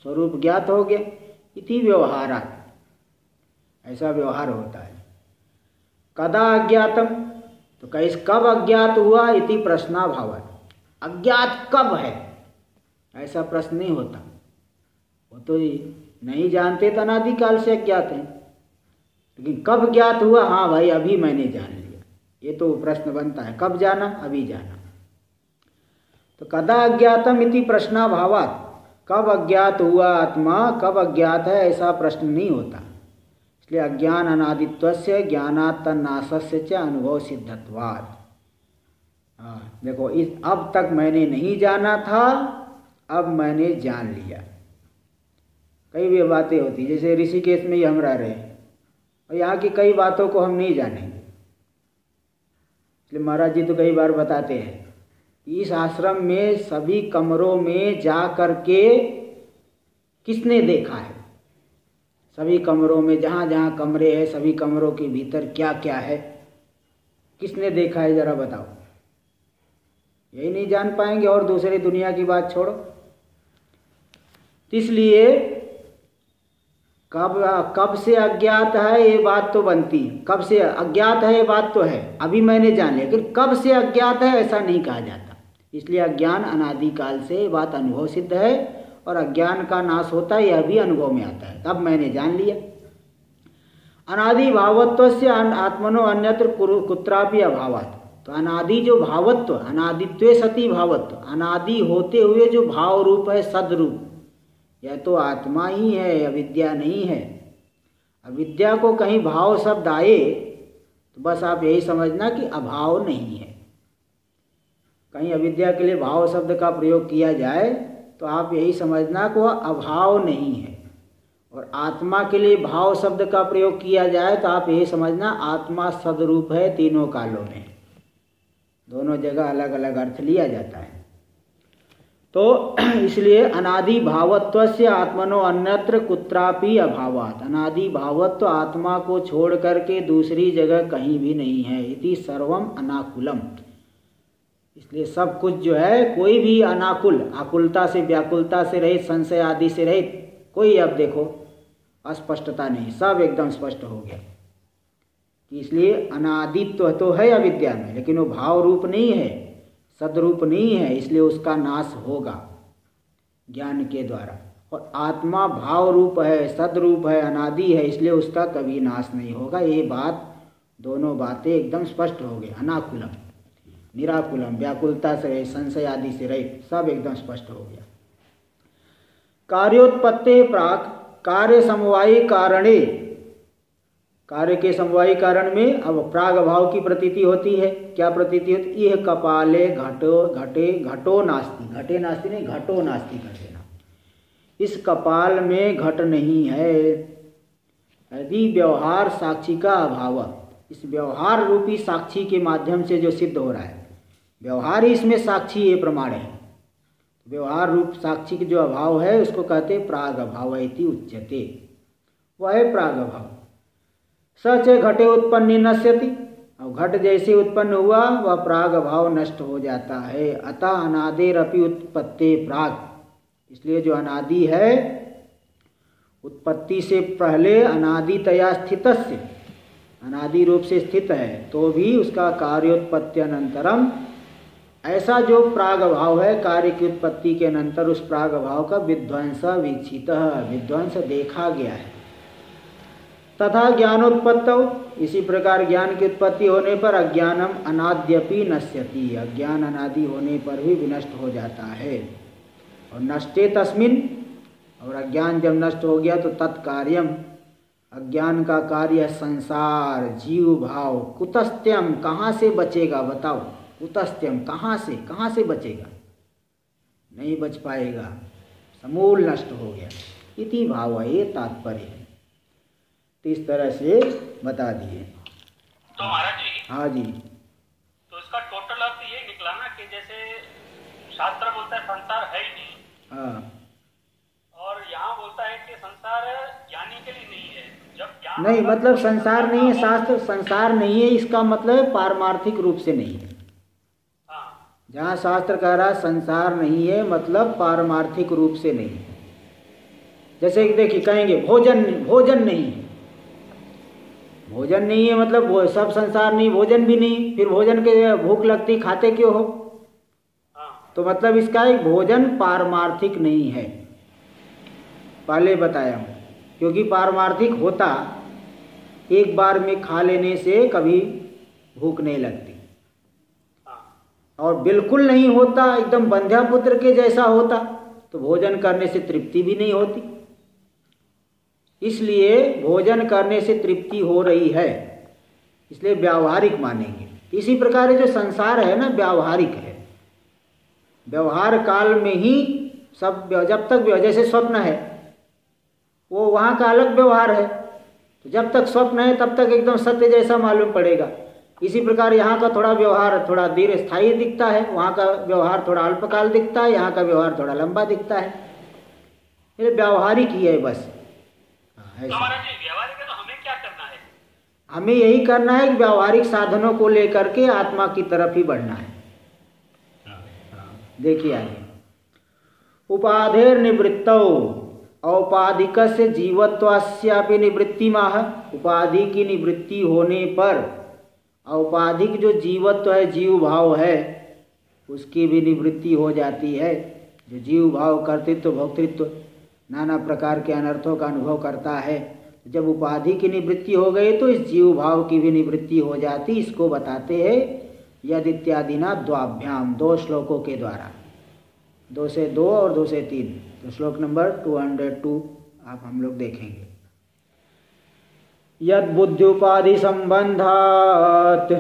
स्वरूप ज्ञात हो गया, इति व्यवहारात्, ऐसा व्यवहार होता है। कदा अज्ञातम, तो कैसे कब अज्ञात हुआ, इति प्रश्नाभावात्, अज्ञात कब है ऐसा प्रश्न नहीं होता, वो तो नहीं जानते तो अनादिकाल से अज्ञात हैं, लेकिन कब ज्ञात हुआ, हाँ भाई अभी मैंने जान लिया, ये तो प्रश्न बनता है, कब जाना, अभी जाना। तो कदा अज्ञातम इति प्रश्नाभावात्, कब अज्ञात हुआ आत्मा, कब अज्ञात है ऐसा प्रश्न नहीं होता, इसलिए अज्ञान अनादित्वस्य ज्ञानात् तन्नाशस्य च अनुभव सिद्धत्वात्। हाँ देखो, इस अब तक मैंने नहीं जाना था, अब मैंने जान लिया। कई भी बातें होती, जैसे ऋषिकेश में ही हम रह रहे हैं और यहाँ की कई बातों को हम नहीं जानेंगे, इसलिए महाराज जी तो कई बार बताते हैं, इस आश्रम में सभी कमरों में जा कर के किसने देखा है, सभी कमरों में जहाँ जहाँ कमरे हैं सभी कमरों के भीतर क्या क्या है, किसने देखा है जरा बताओ, यही नहीं जान पाएंगे और दूसरी दुनिया की बात छोड़ो। इसलिए कब से अज्ञात है ये बात तो बनती है, कब से अज्ञात है ये बात तो है, अभी मैंने जान लिया, लेकिन कब से अज्ञात है ऐसा नहीं कहा जाता। इसलिए अज्ञान अनादिकाल से ये बात अनुभव सिद्ध है और अज्ञान का नाश होता है यह भी अनुभव में आता है, तब मैंने जान लिया। अनादि भावत्व से आत्मनो अन्यत्र कुत्रापि अभावात्, तो अनादि जो भावत्व, अनादित्वे सती भावत्व, अनादि होते हुए जो भाव रूप है, सदरूप, यह तो आत्मा ही है, अविद्या नहीं है। अविद्या को कहीं भाव शब्द आए तो बस आप यही समझना कि अभाव नहीं है। कहीं अविद्या के लिए भाव शब्द का प्रयोग किया जाए तो आप यही समझना कि वह अभाव नहीं है, और आत्मा के लिए भाव शब्द का प्रयोग किया जाए तो आप यही समझना आत्मा सदरूप है, तीनों कालों में, दोनों जगह अलग अलग अर्थ लिया जाता है। तो इसलिए अनादि भावत्व से आत्मनो अन्यत्र कुत्रापि अभावात्, अनादि भावत्व आत्मा को छोड़ करके दूसरी जगह कहीं भी नहीं है, इति सर्वम अनाकुलम, इसलिए सब कुछ जो है कोई भी अनाकुल, आकुलता से व्याकुलता से रहित, संशय आदि से रहित कोई, अब देखो अस्पष्टता नहीं, सब एकदम स्पष्ट हो गया। इसलिए अनादित्व तो है अविद्या में, लेकिन वो भाव रूप नहीं है, सदरूप नहीं है, इसलिए उसका नाश होगा ज्ञान के द्वारा। और आत्मा भाव रूप है, सदरूप है, अनादि है, इसलिए उसका कभी नाश नहीं होगा। ये बात, दोनों बातें एकदम स्पष्ट हो गई, अनाकुलम निराकुलम, व्याकुलता से रहित, संशय आदि से रहित, सब एकदम स्पष्ट हो गया। कार्योत्पत्ति प्राक कार्य समवायी कारणे, कार्य के समवायी कारण में अब प्राग भाव की प्रतीति होती है। क्या प्रतीति होती? यह कपाले घटो नास्ति, घटे नास्ति नहीं, घटो नास्ति कर देना, इस कपाल में घट नहीं है। यदि व्यवहार साक्षी का अभाव, इस व्यवहार रूपी साक्षी के माध्यम से जो सिद्ध हो रहा है, व्यवहार ही इसमें साक्षी ये प्रमाण है। व्यवहार रूप साक्षी के जो अभाव है उसको कहते प्राग अभाव इति उच्यते, वह है प्राग अभाव। सच घटे उत्पन्न नश्यति, और घट जैसे उत्पन्न हुआ वह प्राग अभाव नष्ट हो जाता है। अतः अनादेरपि उत्पत्ति प्राग, इसलिए जो अनादि है उत्पत्ति से पहले अनादितया स्थितस्य, अनादि रूप से स्थित है, तो भी उसका कार्योत्पत्ति अनंतरम, ऐसा जो प्राग भाव है कार्य की उत्पत्ति के अनंतर उस प्राग भाव का विध्वंस वीक्षित, विध्वंस देखा गया है। तथा ज्ञानोत्पत्तौ, इसी प्रकार ज्ञान की उत्पत्ति होने पर अज्ञानम अनाद्यपि नश्यति, अज्ञान अनादि होने पर भी विनष्ट हो जाता है। और नष्टे तस्मिन्, और अज्ञान जब नष्ट हो गया तो तत्कार्यम, अज्ञान का कार्य संसार जीव भाव, कुतस्त्यम कहाँ से बचेगा बताओ, कुतस्त्यम कहाँ से बचेगा, नहीं बच पाएगा, समूल नष्ट हो गया। इति भाव ये तात्पर्य है। तो इस तरह से बता दिए।
तो महाराज जी,
हाँ जी,
तो इसका टोटल अर्थ ये निकला ना कि जैसे शास्त्र बोलता है संसार है ही नहीं,
हाँ,
और यहाँ बोलता है कि संसार ज्ञानी के लिए नहीं है। जब ज्ञान
नहीं मतलब संसार नहीं है, शास्त्र संसार नहीं है इसका मतलब पारमार्थिक रूप से नहीं है।
हाँ,
जहाँ शास्त्र कह रहा संसार नहीं है मतलब पारमार्थिक रूप से नहीं है। जैसे कि देखिए कहेंगे भोजन नहीं है, भोजन नहीं है मतलब वो सब संसार नहीं, भोजन भी नहीं, फिर भोजन के भूख लगती खाते क्यों हो? तो मतलब इसका एक भोजन पारमार्थिक नहीं है, पहले बताया हूँ। क्योंकि पारमार्थिक होता एक बार में खा लेने से कभी भूख नहीं लगती, और बिल्कुल नहीं होता एकदम बंध्यापुत्र के जैसा होता तो भोजन करने से तृप्ति भी नहीं होती। इसलिए भोजन करने से तृप्ति हो रही है, इसलिए व्यावहारिक मानेंगे। इसी प्रकार जो संसार है ना व्यावहारिक है, व्यवहार काल में ही सब, जब तक जैसे स्वप्न है वो वहाँ का अलग व्यवहार है, तो जब तक स्वप्न है तब तक एकदम सत्य जैसा मालूम पड़ेगा। इसी प्रकार यहाँ का थोड़ा व्यवहार थोड़ा दीर्घ स्थायी दिखता है, वहाँ का व्यवहार थोड़ा अल्पकाल दिखता है, यहाँ का व्यवहार थोड़ा लंबा दिखता है। ये व्यावहारिक ही है बस।
तो महाराज जी व्यवहारिक है तो हमें क्या करना है?
हमें यही करना है कि व्यावहारिक साधनों को लेकर के आत्मा की तरफ ही बढ़ना है। देखिए आगे, उपाधेर निवृत्तौ औपाधिक से जीवत्वास्यापि निवृत्ति माह। उपाधि की निवृत्ति होने पर औपाधिक जो जीवत्व है, जीव भाव है, उसकी भी निवृत्ति हो जाती है। जो जीव भाव कर्तृत्व भोक्तृत्व नाना प्रकार के अनर्थों का अनुभव करता है, जब उपाधि की निवृत्ति हो गई तो इस जीव भाव की भी निवृत्ति हो जाती। इसको बताते हैं यद इत्यादि ना द्वाभ्याम, 2 श्लोकों के द्वारा, 2 से 2 और 2 से 3। तो श्लोक नंबर 202 आप हम लोग देखेंगे। यद बुद्धि उपाधि संबंधात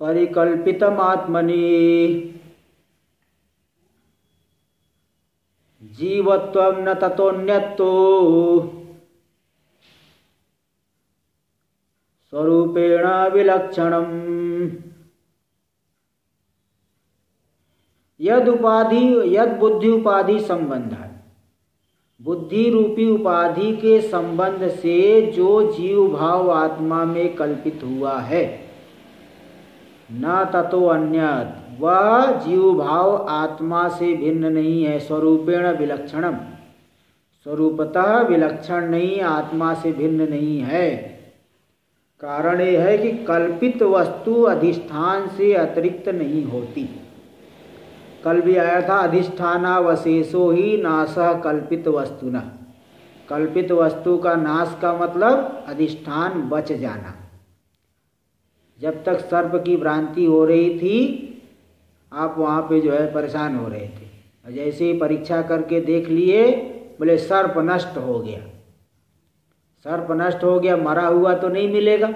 परिकल्पितमात्मनि जीवत्वं न ततोऽन्यत्तो स्वरूपेण विलक्षणम्। यद बुद्धि उपाधि संबंध है, बुद्धि रूपी उपाधि के संबंध से जो जीव भाव आत्मा में कल्पित हुआ है, न ततो अन्यत्, वह जीव भाव आत्मा से भिन्न नहीं है। स्वरूपेण विलक्षणम, स्वरूपतः विलक्षण नहीं, आत्मा से भिन्न नहीं है। कारण यह है कि कल्पित वस्तु अधिष्ठान से अतिरिक्त नहीं होती। कल भी आया था अधिष्ठानावशेषो ही नाशः कल्पित वस्तुना। कल्पित वस्तु का नाश का मतलब अधिष्ठान बच जाना। जब तक सर्प की भ्रांति हो रही थी आप वहाँ पे जो है परेशान हो रहे थे, और जैसे ही परीक्षा करके देख लिए बोले सर्प नष्ट हो गया। सर्प नष्ट हो गया, मरा हुआ तो नहीं मिलेगा।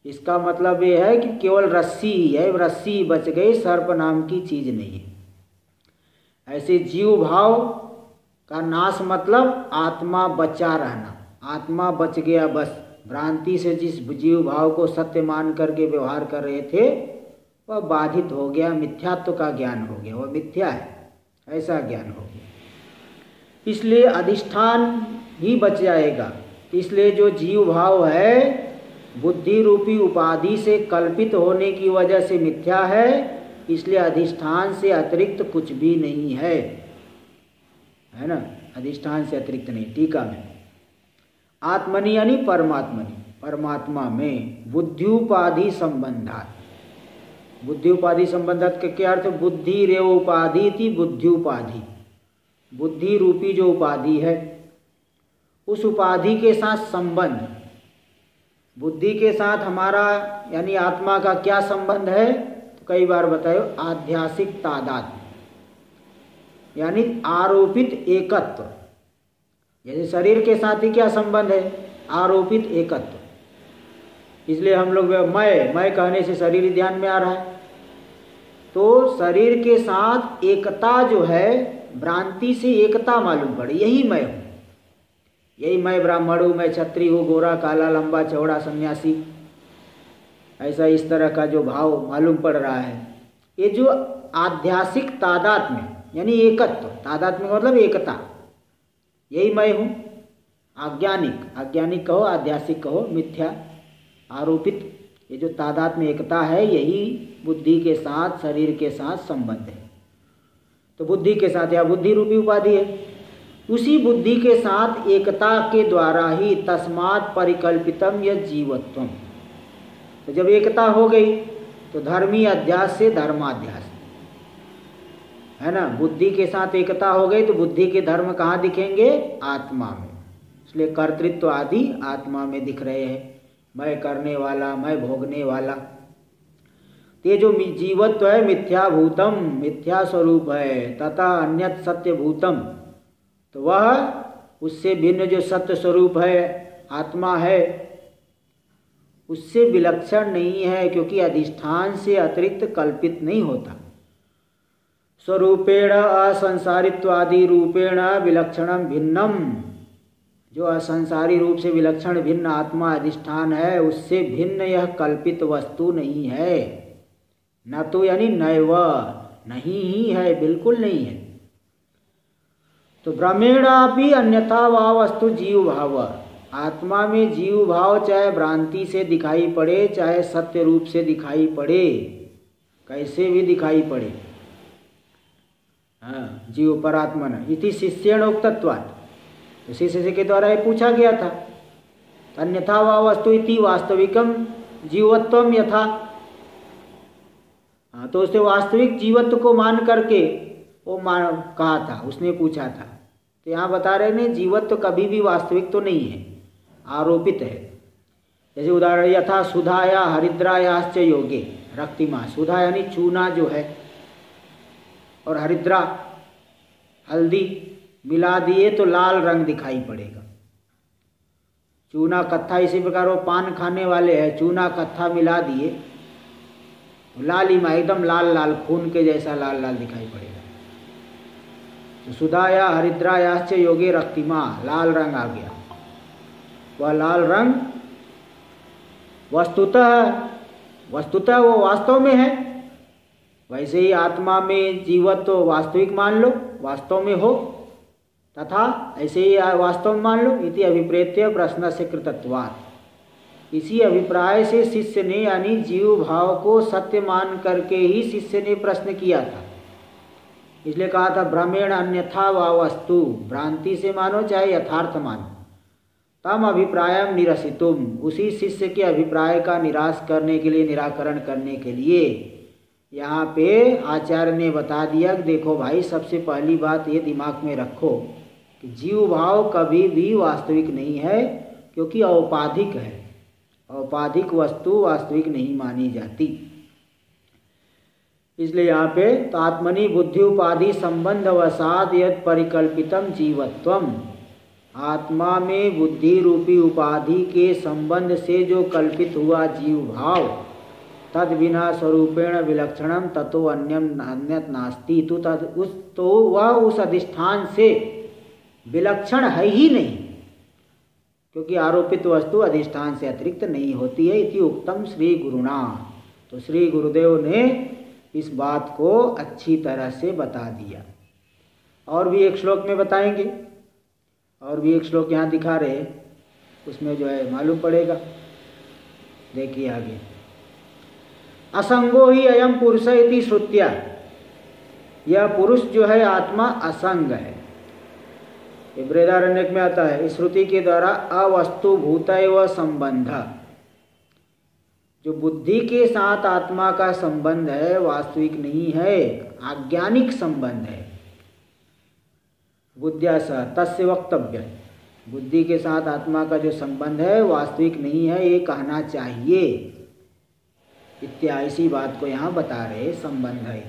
इसका मतलब ये है कि केवल रस्सी ही है, रस्सी बच गई, सर्प नाम की चीज़ नहीं है। ऐसे जीव भाव का नाश मतलब आत्मा बचा रहना। आत्मा बच गया बस। भ्रांति से जिस जीव भाव को सत्य मान करके व्यवहार कर रहे थे वह बाधित हो गया, मिथ्यात्व का ज्ञान हो गया, वह मिथ्या है, ऐसा ज्ञान हो गया। इसलिए अधिष्ठान ही बच जाएगा। इसलिए जो जीव भाव है बुद्धि रूपी उपाधि से कल्पित होने की वजह से मिथ्या है, इसलिए अधिष्ठान से अतिरिक्त कुछ भी नहीं है ना, अधिष्ठान से अतिरिक्त नहीं। टीका में आत्मनि यानी परमात्मनि, परमात्मा में बुद्धिउपाधि संबंधात। बुद्धिउपाधि संबंधात का क्या अर्थ? बुद्धि रेव उपाधि थी, बुद्धिउपाधि, बुद्धि रूपी जो उपाधि है उस उपाधि के साथ संबंध। बुद्धि के साथ हमारा यानी आत्मा का क्या संबंध है? तो कई बार बतायो आध्यासिक तादात्म्य, यानी आरोपित एकत्व। जैसे शरीर के साथ ही क्या संबंध है? आरोपित एकत्व। इसलिए हम लोग मैं कहने से शरीर ध्यान में आ रहा है। तो शरीर के साथ एकता जो है, भ्रांति से एकता मालूम पड़े, यही मैं हूँ, यही मैं ब्राह्मण हूँ, मैं क्षत्रिय हूँ, गोरा काला लंबा चौड़ा सन्यासी, ऐसा इस तरह का जो भाव मालूम पड़ रहा है, ये जो आध्यासिक तादात्म्य यानी एकत्व, तादात्म्य का मतलब एकता, यही मैं हूँ। आज्ञानिक कहो, आध्यासिक कहो, मिथ्या आरोपित, ये जो तादात्म्य एकता है, यही बुद्धि के साथ शरीर के साथ संबंध है। तो बुद्धि के साथ या बुद्धि रूपी उपाधि है, उसी बुद्धि के साथ एकता के द्वारा ही तस्मात् परिकल्पितम यत् जीवत्वम। तो जब एकता हो गई तो धर्मी अध्यास से धर्माध्यास, है ना। बुद्धि के साथ एकता हो गई तो बुद्धि के धर्म कहाँ दिखेंगे? आत्मा में। इसलिए कर्तृत्व आदि आत्मा में दिख रहे हैं, मैं करने वाला, मैं भोगने वाला। ये जो जीवत्व है मिथ्या भूतम, मिथ्या स्वरूप है, तथा अन्यत सत्य भूतम, तो वह उससे भिन्न जो सत्य स्वरूप है, आत्मा है, उससे विलक्षण नहीं है, क्योंकि अधिष्ठान से अतिरिक्त कल्पित नहीं होता। स्वरूपेण असंसारित्वादि रूपेण विलक्षणम भिन्नम, जो असंसारी रूप से विलक्षण भिन्न आत्मा अधिष्ठान है, उससे भिन्न यह कल्पित वस्तु नहीं है। न तो यानी नैव, नहीं ही है, बिल्कुल नहीं है। तो भ्रमेणापि अन्यथा वा वस्तु जीव भाव, आत्मा में जीव भाव चाहे भ्रांति से दिखाई पड़े, चाहे सत्य रूप से दिखाई पड़े, कैसे भी दिखाई पड़े, हाँ, जीव परात्मन इति शिष्येण उक्तत्वात्। तो शिष्य के द्वारा ये पूछा गया था, अन्यथा वा वस्तु इति वास्तविकम जीवत्वम यथा। हाँ, तो उसने वास्तविक जीवत्व को मान करके वो कहा था, उसने पूछा था। तो यहाँ बता रहे हैं जीवत्व कभी भी वास्तविक तो नहीं है, आरोपित है। जैसे उदाहरण, यथा सुधाया हरिद्रायाश्च योगे रक्तिमा, सुधा यानी चूना जो है, और हरिद्रा हल्दी मिला दिए तो लाल रंग दिखाई पड़ेगा। चूना कत्था, इसी प्रकार वो पान खाने वाले हैं, चूना कत्था मिला दिए तो लालिमा, एकदम लाल लाल, खून के जैसा लाल लाल दिखाई पड़ेगा। तो सुधाया हरिद्रायाश्च योगे रक्तिमा, लाल रंग आ गया। वह लाल रंग वस्तुतः वो वास्तव में है। वैसे ही आत्मा में जीवत्व तो वास्तविक मान लो, वास्तव में हो, तथा ऐसे ही वास्तव में मान लो। इति अभिप्रेत्य प्रश्न से कृतत्वात्, इसी अभिप्राय से शिष्य ने, यानी जीव भाव को सत्य मान करके ही शिष्य ने प्रश्न किया था। इसलिए कहा था भ्रमेण अन्यथा वा वस्तु, भ्रांति से मानो चाहे यथार्थ मानो, तम अभिप्रायम निरसितुम, उसी शिष्य के अभिप्राय का निराश करने के लिए, निराकरण करने के लिए यहाँ पे आचार्य ने बता दिया कि देखो भाई, सबसे पहली बात ये दिमाग में रखो कि जीव भाव कभी भी वास्तविक नहीं है, क्योंकि औपाधिक है। औपाधिक वस्तु वास्तविक नहीं मानी जाती। इसलिए यहाँ पे तो आत्मनि बुद्धि उपाधि संबंध वसाद यद परिकल्पितम जीवत्वम, आत्मा में बुद्धि रूपी उपाधि के संबंध से जो कल्पित हुआ जीव भाव, तद बिना स्वरूपेण विलक्षणम ततो अन्यत नास्ति, तो वह उस अधिष्ठान से विलक्षण है ही नहीं, क्योंकि आरोपित वस्तु अधिष्ठान से अतिरिक्त नहीं होती है। इति उक्तम श्री गुरुणा, तो श्री गुरुदेव ने इस बात को अच्छी तरह से बता दिया। और भी एक श्लोक में बताएंगे, और भी एक श्लोक यहाँ दिखा रहे, उसमें जो है मालूम पड़ेगा। देखिए आगे, असंगो ही अयम पुरुष इति श्रुत्या, यह पुरुष जो है आत्मा असंग है। ये बृहदारण्यक में आता है, इस श्रुति के द्वारा अवस्तु भूतैव संबंध, जो बुद्धि के साथ आत्मा का संबंध है वास्तविक नहीं है, आज्ञानिक संबंध है। बुद्ध्या सह तस्य वक्तव्य, बुद्धि के साथ आत्मा का जो संबंध है वास्तविक नहीं है, ये कहना चाहिए। इत्यादि बात को यहाँ बता रहे संबंध है।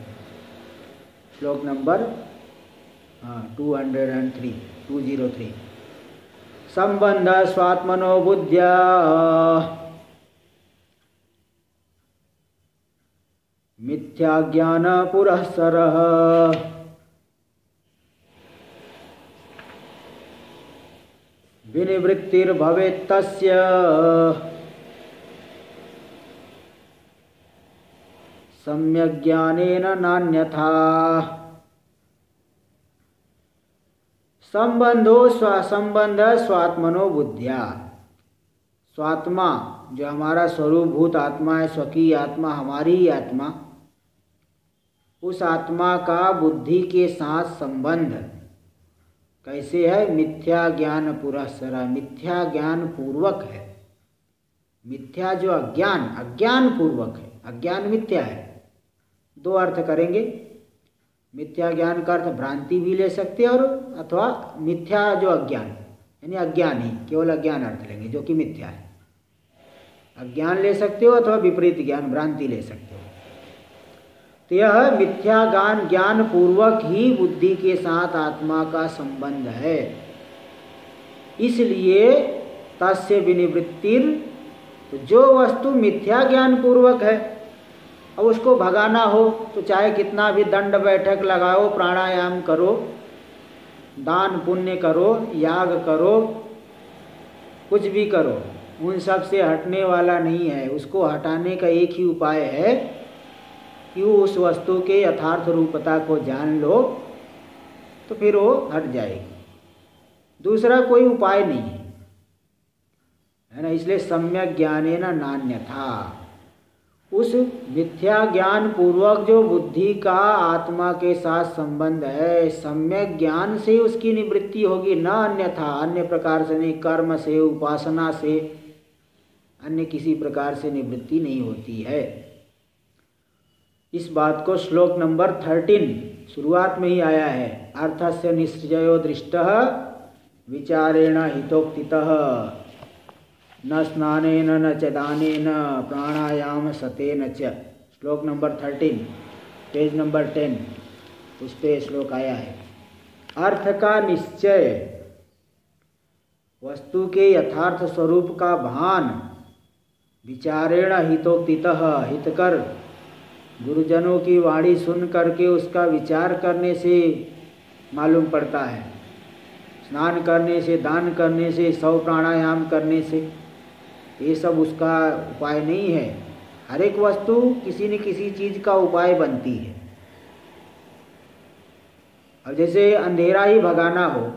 श्लोक नंबर 203 संबंध स्वात्मनो बुद्ध्या मिथ्या ज्ञान पुरःसरः विनिवृत्तिर्भवेत्तस्य सम्यग्ज्ञानेन नान्यथा। संबंध स्वात्मनो बुद्ध्या, स्वात्मा जो हमारा स्वरूपभूत आत्मा है, स्वकीय आत्मा, हमारी ही आत्मा, उस आत्मा का बुद्धि के साथ संबंध कैसे है? मिथ्या ज्ञान पुरःसरा, मिथ्या ज्ञान पूर्वक है। मिथ्या जो अज्ञान पूर्वक है, अज्ञान मिथ्या है। दो अर्थ करेंगे। मिथ्या ज्ञान का अर्थ भ्रांति भी ले सकते हैं और अथवा मिथ्या जो अज्ञान यानी अज्ञान ही, केवल अज्ञान अर्थ लेंगे जो कि मिथ्या है। अज्ञान ले सकते हो अथवा विपरीत ज्ञान, भ्रांति ले सकते हो। तो यह मिथ्या ज्ञान पूर्वक ही बुद्धि के साथ आत्मा का संबंध है। इसलिए तस्य विनिवृत्तिर, जो वस्तु मिथ्या ज्ञान पूर्वक है, अब उसको भगाना हो तो चाहे कितना भी दंड बैठक लगाओ, प्राणायाम करो, दान पुण्य करो, याग करो, कुछ भी करो, उन सब से हटने वाला नहीं है। उसको हटाने का एक ही उपाय है कि उस वस्तु के यथार्थ रूपता को जान लो, तो फिर वो हट जाएगी। दूसरा कोई उपाय नहीं है ना। इसलिए सम्यक ज्ञानेन नान्यथा, उस मिथ्या ज्ञान पूर्वक जो बुद्धि का आत्मा के साथ संबंध है, सम्यक ज्ञान से उसकी निवृत्ति होगी, न अन्यथा, अन्य प्रकार से नहीं, कर्म से, उपासना से, अन्य किसी प्रकार से निवृत्ति नहीं होती है। इस बात को श्लोक नंबर 13 शुरुआत में ही आया है। अर्थस्य निश्चयो दृष्टः विचारेण हितोक्तितः न स्नानेन न च दानेन प्राणायाम सतेन च। श्लोक नंबर 13 पेज नंबर 10 उस पे श्लोक आया है। अर्थ का निश्चय, वस्तु के यथार्थ स्वरूप का भान, विचारेण हितोक्तितः, हितकर गुरुजनों की वाणी सुन करके उसका विचार करने से मालूम पड़ता है। स्नान करने से, दान करने से, 100 प्राणायाम करने से, ये सब उसका उपाय नहीं है। हर एक वस्तु किसी न किसी चीज़ का उपाय बनती है। अब जैसे अंधेरा ही भगाना हो,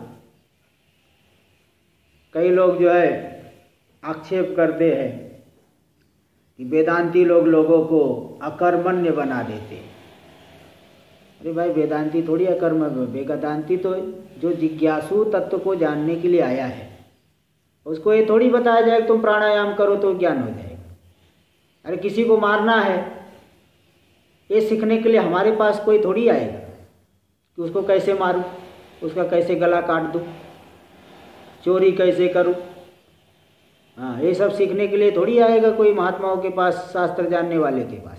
कई लोग जो है आक्षेप करते हैं कि वेदांती लोगों को अकर्मण्य बना देते। अरे भाई, वेदांती थोड़ी अकर्मण्य, वेदांती तो जो जिज्ञासु तत्व को जानने के लिए आया है, उसको ये थोड़ी बताया जाए कि तुम प्राणायाम करो तो ज्ञान हो जाएगा। अरे किसी को मारना है, ये सीखने के लिए हमारे पास कोई थोड़ी आएगा कि उसको कैसे मारूं, उसका कैसे गला काट दूं, चोरी कैसे करूं। हाँ, ये सब सीखने के लिए थोड़ी आएगा कोई महात्माओं के पास, शास्त्र जानने वाले के पास।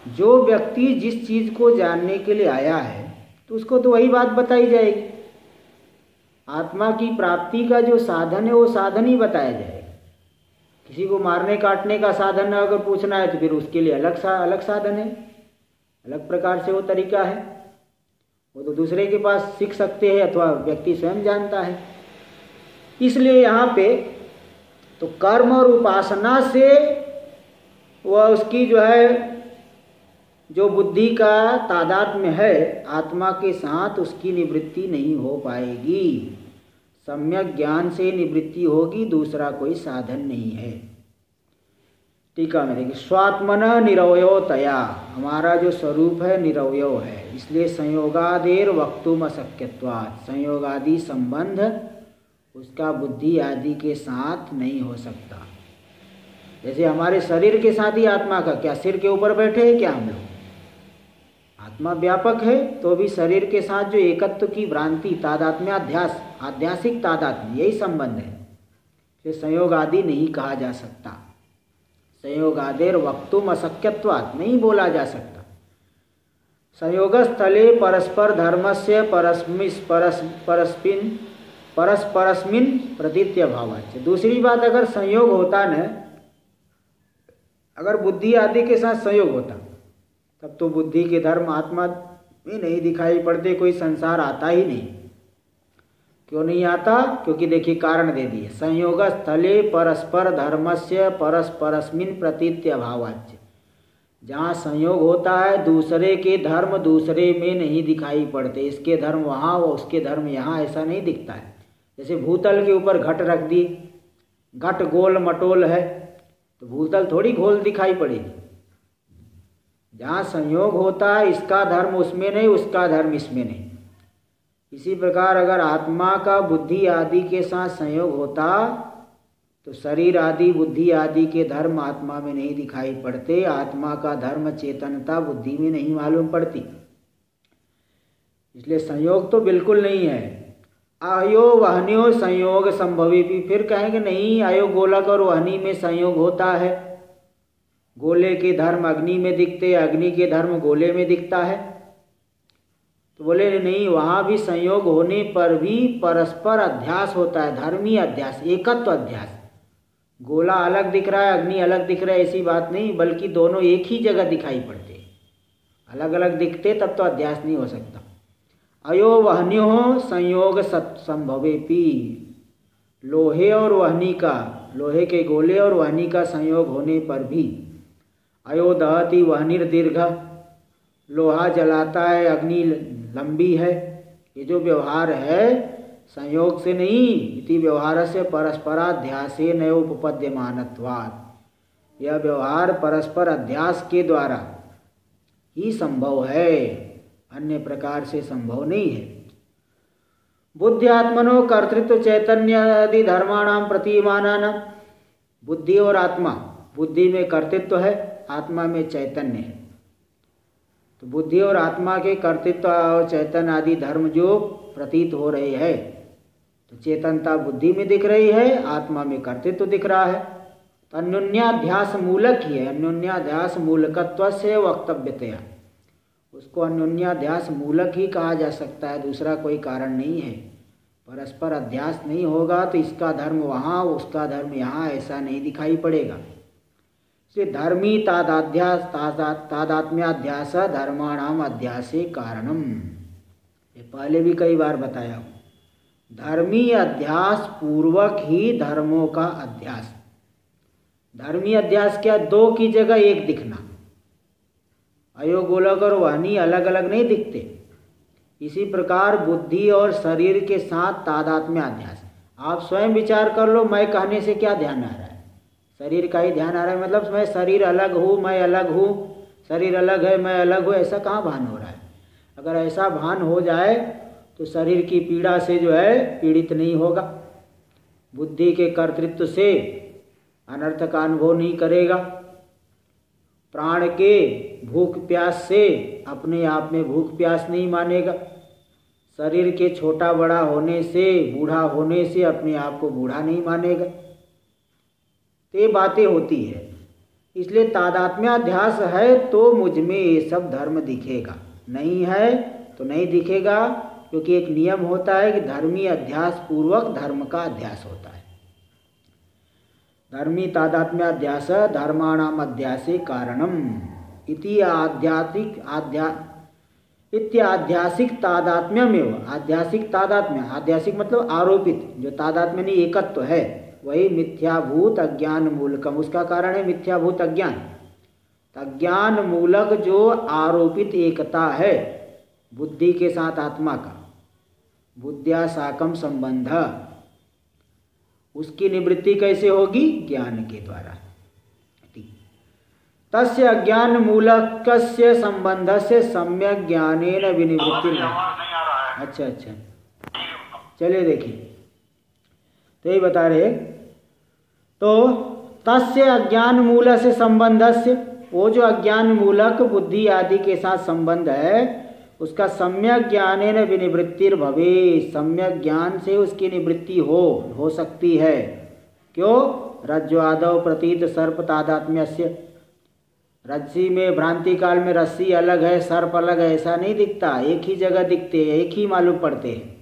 जो व्यक्ति जिस चीज़ को जानने के लिए आया है तो उसको तो वही बात बताई जाएगी। आत्मा की प्राप्ति का जो साधन है वो साधन ही बताया जाएगा। किसी को मारने काटने का साधन अगर पूछना है तो फिर उसके लिए अलग साधन है, अलग प्रकार से वो तरीका है। वो तो दूसरे के पास सीख सकते हैं अथवा व्यक्ति स्वयं जानता है। इसलिए यहाँ पे तो कर्म और उपासना से वह उसकी जो है, जो बुद्धि का तादात्म्य है आत्मा के साथ, उसकी निवृत्ति नहीं हो पाएगी। सम्यक ज्ञान से निवृत्ति होगी, दूसरा कोई साधन नहीं है। टीका में देखिए, स्वात्मन निरवयो तया, हमारा जो स्वरूप है निरवयो है, इसलिए संयोगादेर वक्तुम अशक्यत्वात्, संयोगादि संबंध उसका बुद्धि आदि के साथ नहीं हो सकता। जैसे हमारे शरीर के साथ ही आत्मा का, क्या सिर के ऊपर बैठे हैं क्या हम लोग? आत्मा व्यापक है तो भी शरीर के साथ जो एकत्व की भ्रांति, तादात्म्याध्यास, आध्यासिक तादात्म्य, यही संबंध है। फिर संयोग आदि नहीं कहा जा सकता। संयोगादेर वक्तुम अशक्यत्वात्, नहीं बोला जा सकता। संयोगस्थले परस्पर धर्मस्य परस्परस्मिन् प्रतीत्य भावाच्च। दूसरी बात, अगर संयोग होता न, अगर बुद्धि आदि के साथ संयोग होता तब तो बुद्धि के धर्म आत्मा में नहीं दिखाई पड़ते, कोई संसार आता ही नहीं। क्यों नहीं आता? क्योंकि देखिए कारण दे दिए, संयोग स्थले परस्पर धर्मस्य परस्परस्मिन् प्रतीत्य भावाच्च। जहाँ संयोग होता है दूसरे के धर्म दूसरे में नहीं दिखाई पड़ते, इसके धर्म वहाँ व उसके धर्म यहाँ, ऐसा नहीं दिखता है। जैसे भूतल के ऊपर घट रख दी, घट गोल मटोल है तो भूतल थोड़ी गोल दिखाई पड़ेगी। जहाँ संयोग होता है इसका धर्म उसमें नहीं, उसका धर्म इसमें नहीं। इसी प्रकार अगर आत्मा का बुद्धि आदि के साथ संयोग होता तो शरीर आदि बुद्धि आदि के धर्म आत्मा में नहीं दिखाई पड़ते, आत्मा का धर्म चेतनता बुद्धि में नहीं मालूम पड़ती। इसलिए संयोग तो बिल्कुल नहीं है। आयो वहन्यो संयोग संभवी भी, फिर कहेंगे नहीं आयो गोलक और वहनी में संयोग होता है, गोले के धर्म अग्नि में दिखते, अग्नि के धर्म गोले में दिखता है। तो बोले नहीं, वहाँ भी संयोग होने पर भी परस्पर अध्यास होता है, धर्मी अध्यास, एकत्व अध्यास। गोला अलग दिख रहा है, अग्नि अलग दिख रहा है, ऐसी बात नहीं, बल्कि दोनों एक ही जगह दिखाई पड़ते। अलग अलग दिखते तब तो अध्यास नहीं हो सकता। अयो वहन्यो संयोग संभवेपि, लोहे और वहनी का, लोहे के गोले और वहनी का संयोग होने पर भी, अयो दहति वहनिर दीर्घ, लोहा जलाता है अग्नि लंबी है, ये जो व्यवहार है संयोग से नहीं, इति व्यवहार से परस्पराध्यासे न उपपद्यमानत्वात्, यह व्यवहार परस्पर अध्यास के द्वारा ही संभव है, अन्य प्रकार से संभव नहीं है। बुद्ध्यात्मनो कर्तृत्व चैतन्य आदि धर्माणाम प्रतिमानानां, बुद्धि और आत्मा, बुद्धि में कर्तृत्व है, आत्मा में चैतन्य है। तो बुद्धि और आत्मा के कर्तृत्व और चैतन्य आदि धर्म जो प्रतीत हो रहे हैं, तो चेतनता बुद्धि में दिख रही है, आत्मा में कर्तृत्व दिख रहा है। तो अन्योन्याध्यास मूलक ही है, अन्योन्याध्यास मूलकत्व से वक्तव्यतया, उसको अन्योन्याध्यास मूलक ही कहा जा सकता है, दूसरा कोई कारण नहीं है। परस्पर अध्यास नहीं होगा तो इसका धर्म वहाँ उसका धर्म यहाँ, ऐसा नहीं दिखाई पड़ेगा। इसलिए धर्मी तादात्म्याध्यास धर्माणाम अध्यासे कारणम, ये पहले भी कई बार बताया हूँ। धर्मी अध्यास पूर्वक ही धर्मों का अध्यास। धर्मी अध्यास क्या? दो की जगह एक दिखना। अयो गोलक और वहनी अलग अलग नहीं दिखते। इसी प्रकार बुद्धि और शरीर के साथ तादात्म्य अध्यास। आप स्वयं विचार कर लो, मैं कहने से क्या ध्यान आ रहा है? शरीर का ही ध्यान आ रहा है, मतलब मैं शरीर अलग हूँ, मैं अलग हूँ, शरीर अलग है, मैं अलग हूँ, ऐसा कहाँ भान हो रहा है? अगर ऐसा भान हो जाए तो शरीर की पीड़ा से जो है पीड़ित नहीं होगा, बुद्धि के कर्तृत्व से अनर्थ का अनुभव नहीं करेगा, प्राण के भूख प्यास से अपने आप में भूख प्यास नहीं मानेगा, शरीर के छोटा बड़ा होने से, बूढ़ा होने से अपने आप को बूढ़ा नहीं मानेगा। तो ये बातें होती है। इसलिए तादात्म्याध्यास है तो मुझ में ये सब धर्म दिखेगा, नहीं है तो नहीं दिखेगा, क्योंकि एक नियम होता है कि धर्मी अध्यास पूर्वक धर्म का अध्यास होता है। धर्मी तादात्म्याध्यास धर्माणाम अध्यासे कारणम इति आध्यासिक तादात्म्यमेव, आध्यासिक तादात्म्य, आध्यासिक मतलब आरोपित, जो तादात्म्य नहीं एकत्व है, वही मिथ्याभूत अज्ञान मूलकम, उसका कारण है मिथ्याभूत अज्ञान। अज्ञान मूलक जो आरोपित एकता है बुद्धि के साथ आत्मा का, बुद्ध्या साकम संबंध, उसकी निवृत्ति कैसे होगी? ज्ञान के द्वारा। तस्य अज्ञान मूलकस्य संबंधस्य सम्यक ज्ञानेन विनिवृत्ति। अच्छा, चलिए देखिए, तो ये बता रहे, तो तस्य अज्ञान मूल से संबंधस्य, वो जो अज्ञान मूलक बुद्धि आदि के साथ संबंध है उसका सम्यक ज्ञानेन विनिवृत्तिर भवे, सम्यक ज्ञान से उसकी निवृत्ति हो सकती है। क्यों? रज्ज्वादौ प्रतीत सर्प तादात्म्यस्य, रस्सी में भ्रांति काल में रस्सी अलग है, सर्प अलग है, ऐसा नहीं दिखता, एक ही जगह दिखते हैं, एक ही मालूम पड़ते हैं।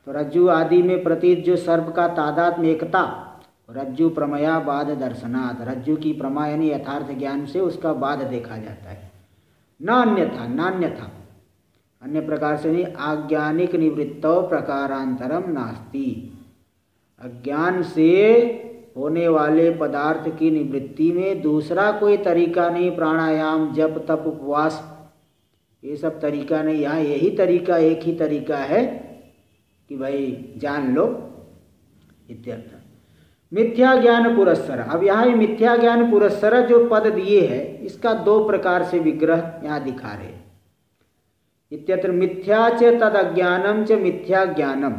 तो रज्जु आदि में प्रतीत जो सर्प का तादात्म्य एकता, रज्जु प्रमया बाद दर्शनात्, रज्जु की प्रमा यानी यथार्थ ज्ञान से उसका बाद देखा जाता है। नान्यथा अन्य प्रकार से नहीं, आज्ञानिक निवृत्तौ प्रकारांतरम नास्ति, अज्ञान से होने वाले पदार्थ की निवृत्ति में दूसरा कोई तरीका नहीं, प्राणायाम जप तप उपवास ये सब तरीका नहीं, यहाँ यही तरीका, एक ही तरीका है कि भाई जान लो इत्यर्थ। मिथ्या ज्ञान पुरस्सर, अब यहाँ ये मिथ्या ज्ञान पुरस्सर जो पद दिए है इसका दो प्रकार से विग्रह यहाँ दिखा रहे। इत्यत्र मिथ्या च तद अज्ञानम च मिथ्या ज्ञानम,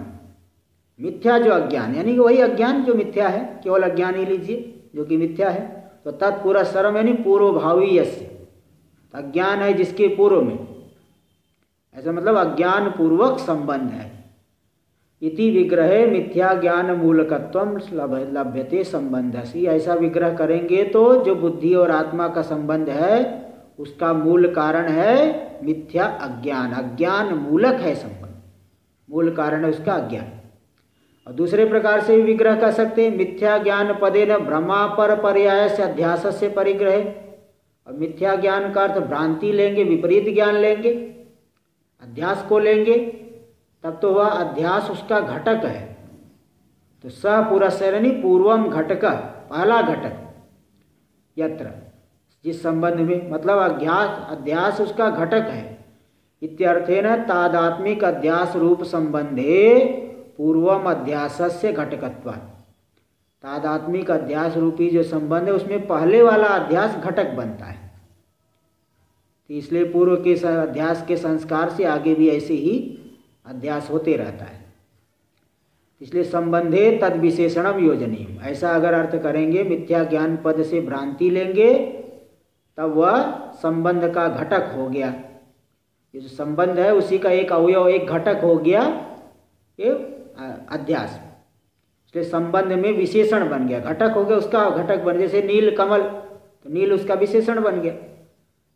मिथ्या जो अज्ञान यानी वही अज्ञान जो मिथ्या है, केवल अज्ञान ही लीजिए जो कि मिथ्या है। तो तत्पुरस्सरम यानी पूर्वभावी यस्य, अज्ञान है जिसके पूर्व में, ऐसा मतलब अज्ञान पूर्वक संबंध है। इति विग्रहे मिथ्या ज्ञान मूलकत्वम लभ्यते संबंधसी, ऐसा विग्रह करेंगे तो जो बुद्धि और आत्मा का संबंध है उसका मूल कारण है मिथ्या अज्ञान, अज्ञान मूलक है संबंध, मूल कारण है उसका अज्ञान। और दूसरे प्रकार से भी विग्रह कर सकते हैं, मिथ्या ज्ञान पदेन भ्रमा पर पर्याय से अध्यास से परिग्रह, और मिथ्या ज्ञान का अर्थ भ्रांति लेंगे, विपरीत ज्ञान लेंगे, अध्यास को लेंगे, तब तो वह अध्यास उसका घटक है। तो स पुरस्सरणी पूर्वम घटक, पहला घटक, यत्र जिस संबंध में, मतलब अध्यास उसका घटक है। इत्यर्थेन तादात्मिक अध्यास रूप संबंधे पूर्वम अध्यासस्य घटकत्वात्, तादात्मिक अध्यास रूपी जो संबंध है उसमें पहले वाला अध्यास घटक बनता है। तो इसलिए पूर्व के अध्यास के संस्कार से आगे भी ऐसे ही अध्यास होते रहता है। इसलिए संबंधे तद विशेषणम योजनीय, ऐसा अगर अर्थ करेंगे, मिथ्या ज्ञान पद से भ्रांति लेंगे तब वह संबंध का घटक हो गया। ये जो संबंध है उसी का एक अवयव, एक घटक हो गया ये अध्यास, इसलिए संबंध में विशेषण बन गया, घटक हो गया, उसका घटक बन, जैसे नील कमल, तो नील उसका विशेषण बन गया।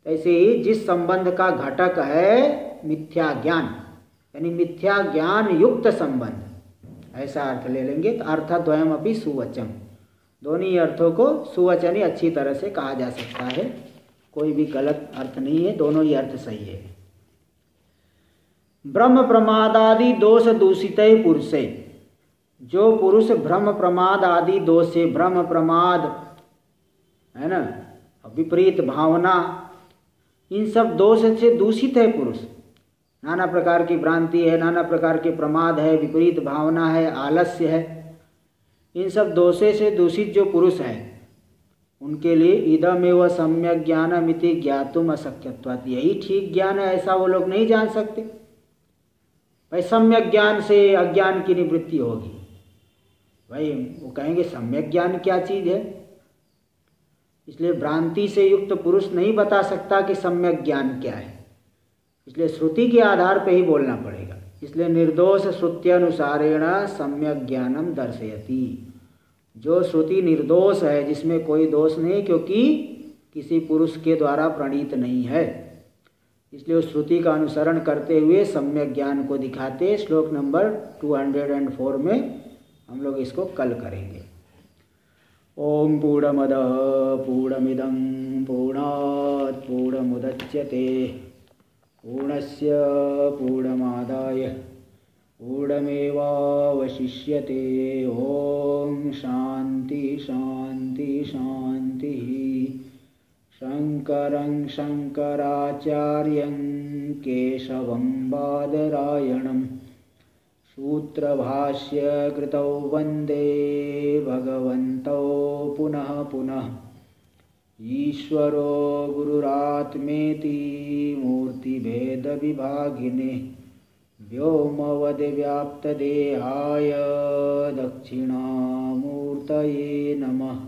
ऐसे ही जिस संबंध का घटक है मिथ्या ज्ञान, यानी मिथ्या ज्ञान युक्त संबंध, ऐसा अर्थ ले लेंगे। तो अर्थद्वयम अपि सुवचम, दोनों ही अर्थों को सुवचनी अच्छी तरह से कहा जा सकता है, कोई भी गलत अर्थ नहीं है, दोनों ही अर्थ सही है। ब्रह्म प्रमादादि दोष दूषित पुरुषे, जो पुरुष ब्रह्म प्रमाद आदि दोष से, ब्रह्म प्रमाद है ना, विपरीत भावना, इन सब दोष से दूषित है पुरुष, नाना प्रकार की भ्रांति है, नाना प्रकार के प्रमाद है, विपरीत भावना है, आलस्य है, इन सब दोषे से दूषित जो पुरुष है उनके लिए इदमेव सम्यक ज्ञानमिति ज्ञातुम अशक्यत्वात्, यही ठीक ज्ञान है ऐसा वो लोग नहीं जान सकते। भाई सम्यक ज्ञान से अज्ञान की निवृत्ति होगी, भाई वो कहेंगे सम्यक ज्ञान क्या चीज़ है, इसलिए भ्रांति से युक्त पुरुष नहीं बता सकता कि सम्यक ज्ञान क्या है, इसलिए श्रुति के आधार पर ही बोलना पड़ेगा। इसलिए निर्दोष श्रुत्यनुसारेण सम्यक ज्ञानम दर्शयति, जो श्रुति निर्दोष है, जिसमें कोई दोष नहीं, क्योंकि किसी पुरुष के द्वारा प्रणीत नहीं है, इसलिए उस श्रुति का अनुसरण करते हुए सम्यक ज्ञान को दिखाते। श्लोक नंबर 204 में हम लोग इसको कल करेंगे। ओम पूर्णमदः पूर्णमिदं पूर्णात् पूर्णमुदच्यते पूर्णस्य पूर्णमादाय पूर्णमेवावशिष्यते। ओम शांति शांति शांति। शंकरं शंकराचार्यं केशवं बादरायणं सूत्रभाष्य कृतौ वन्दे भगवन्तौ पुनः पुनः। ईश्वरो गुरुरात्मेति मूर्तिभेदविभागिने व्योमवद्व्याप्तदेहाय दक्षिणामूर्तये नमः।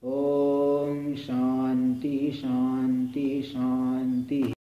ओम शांति शांति शांति।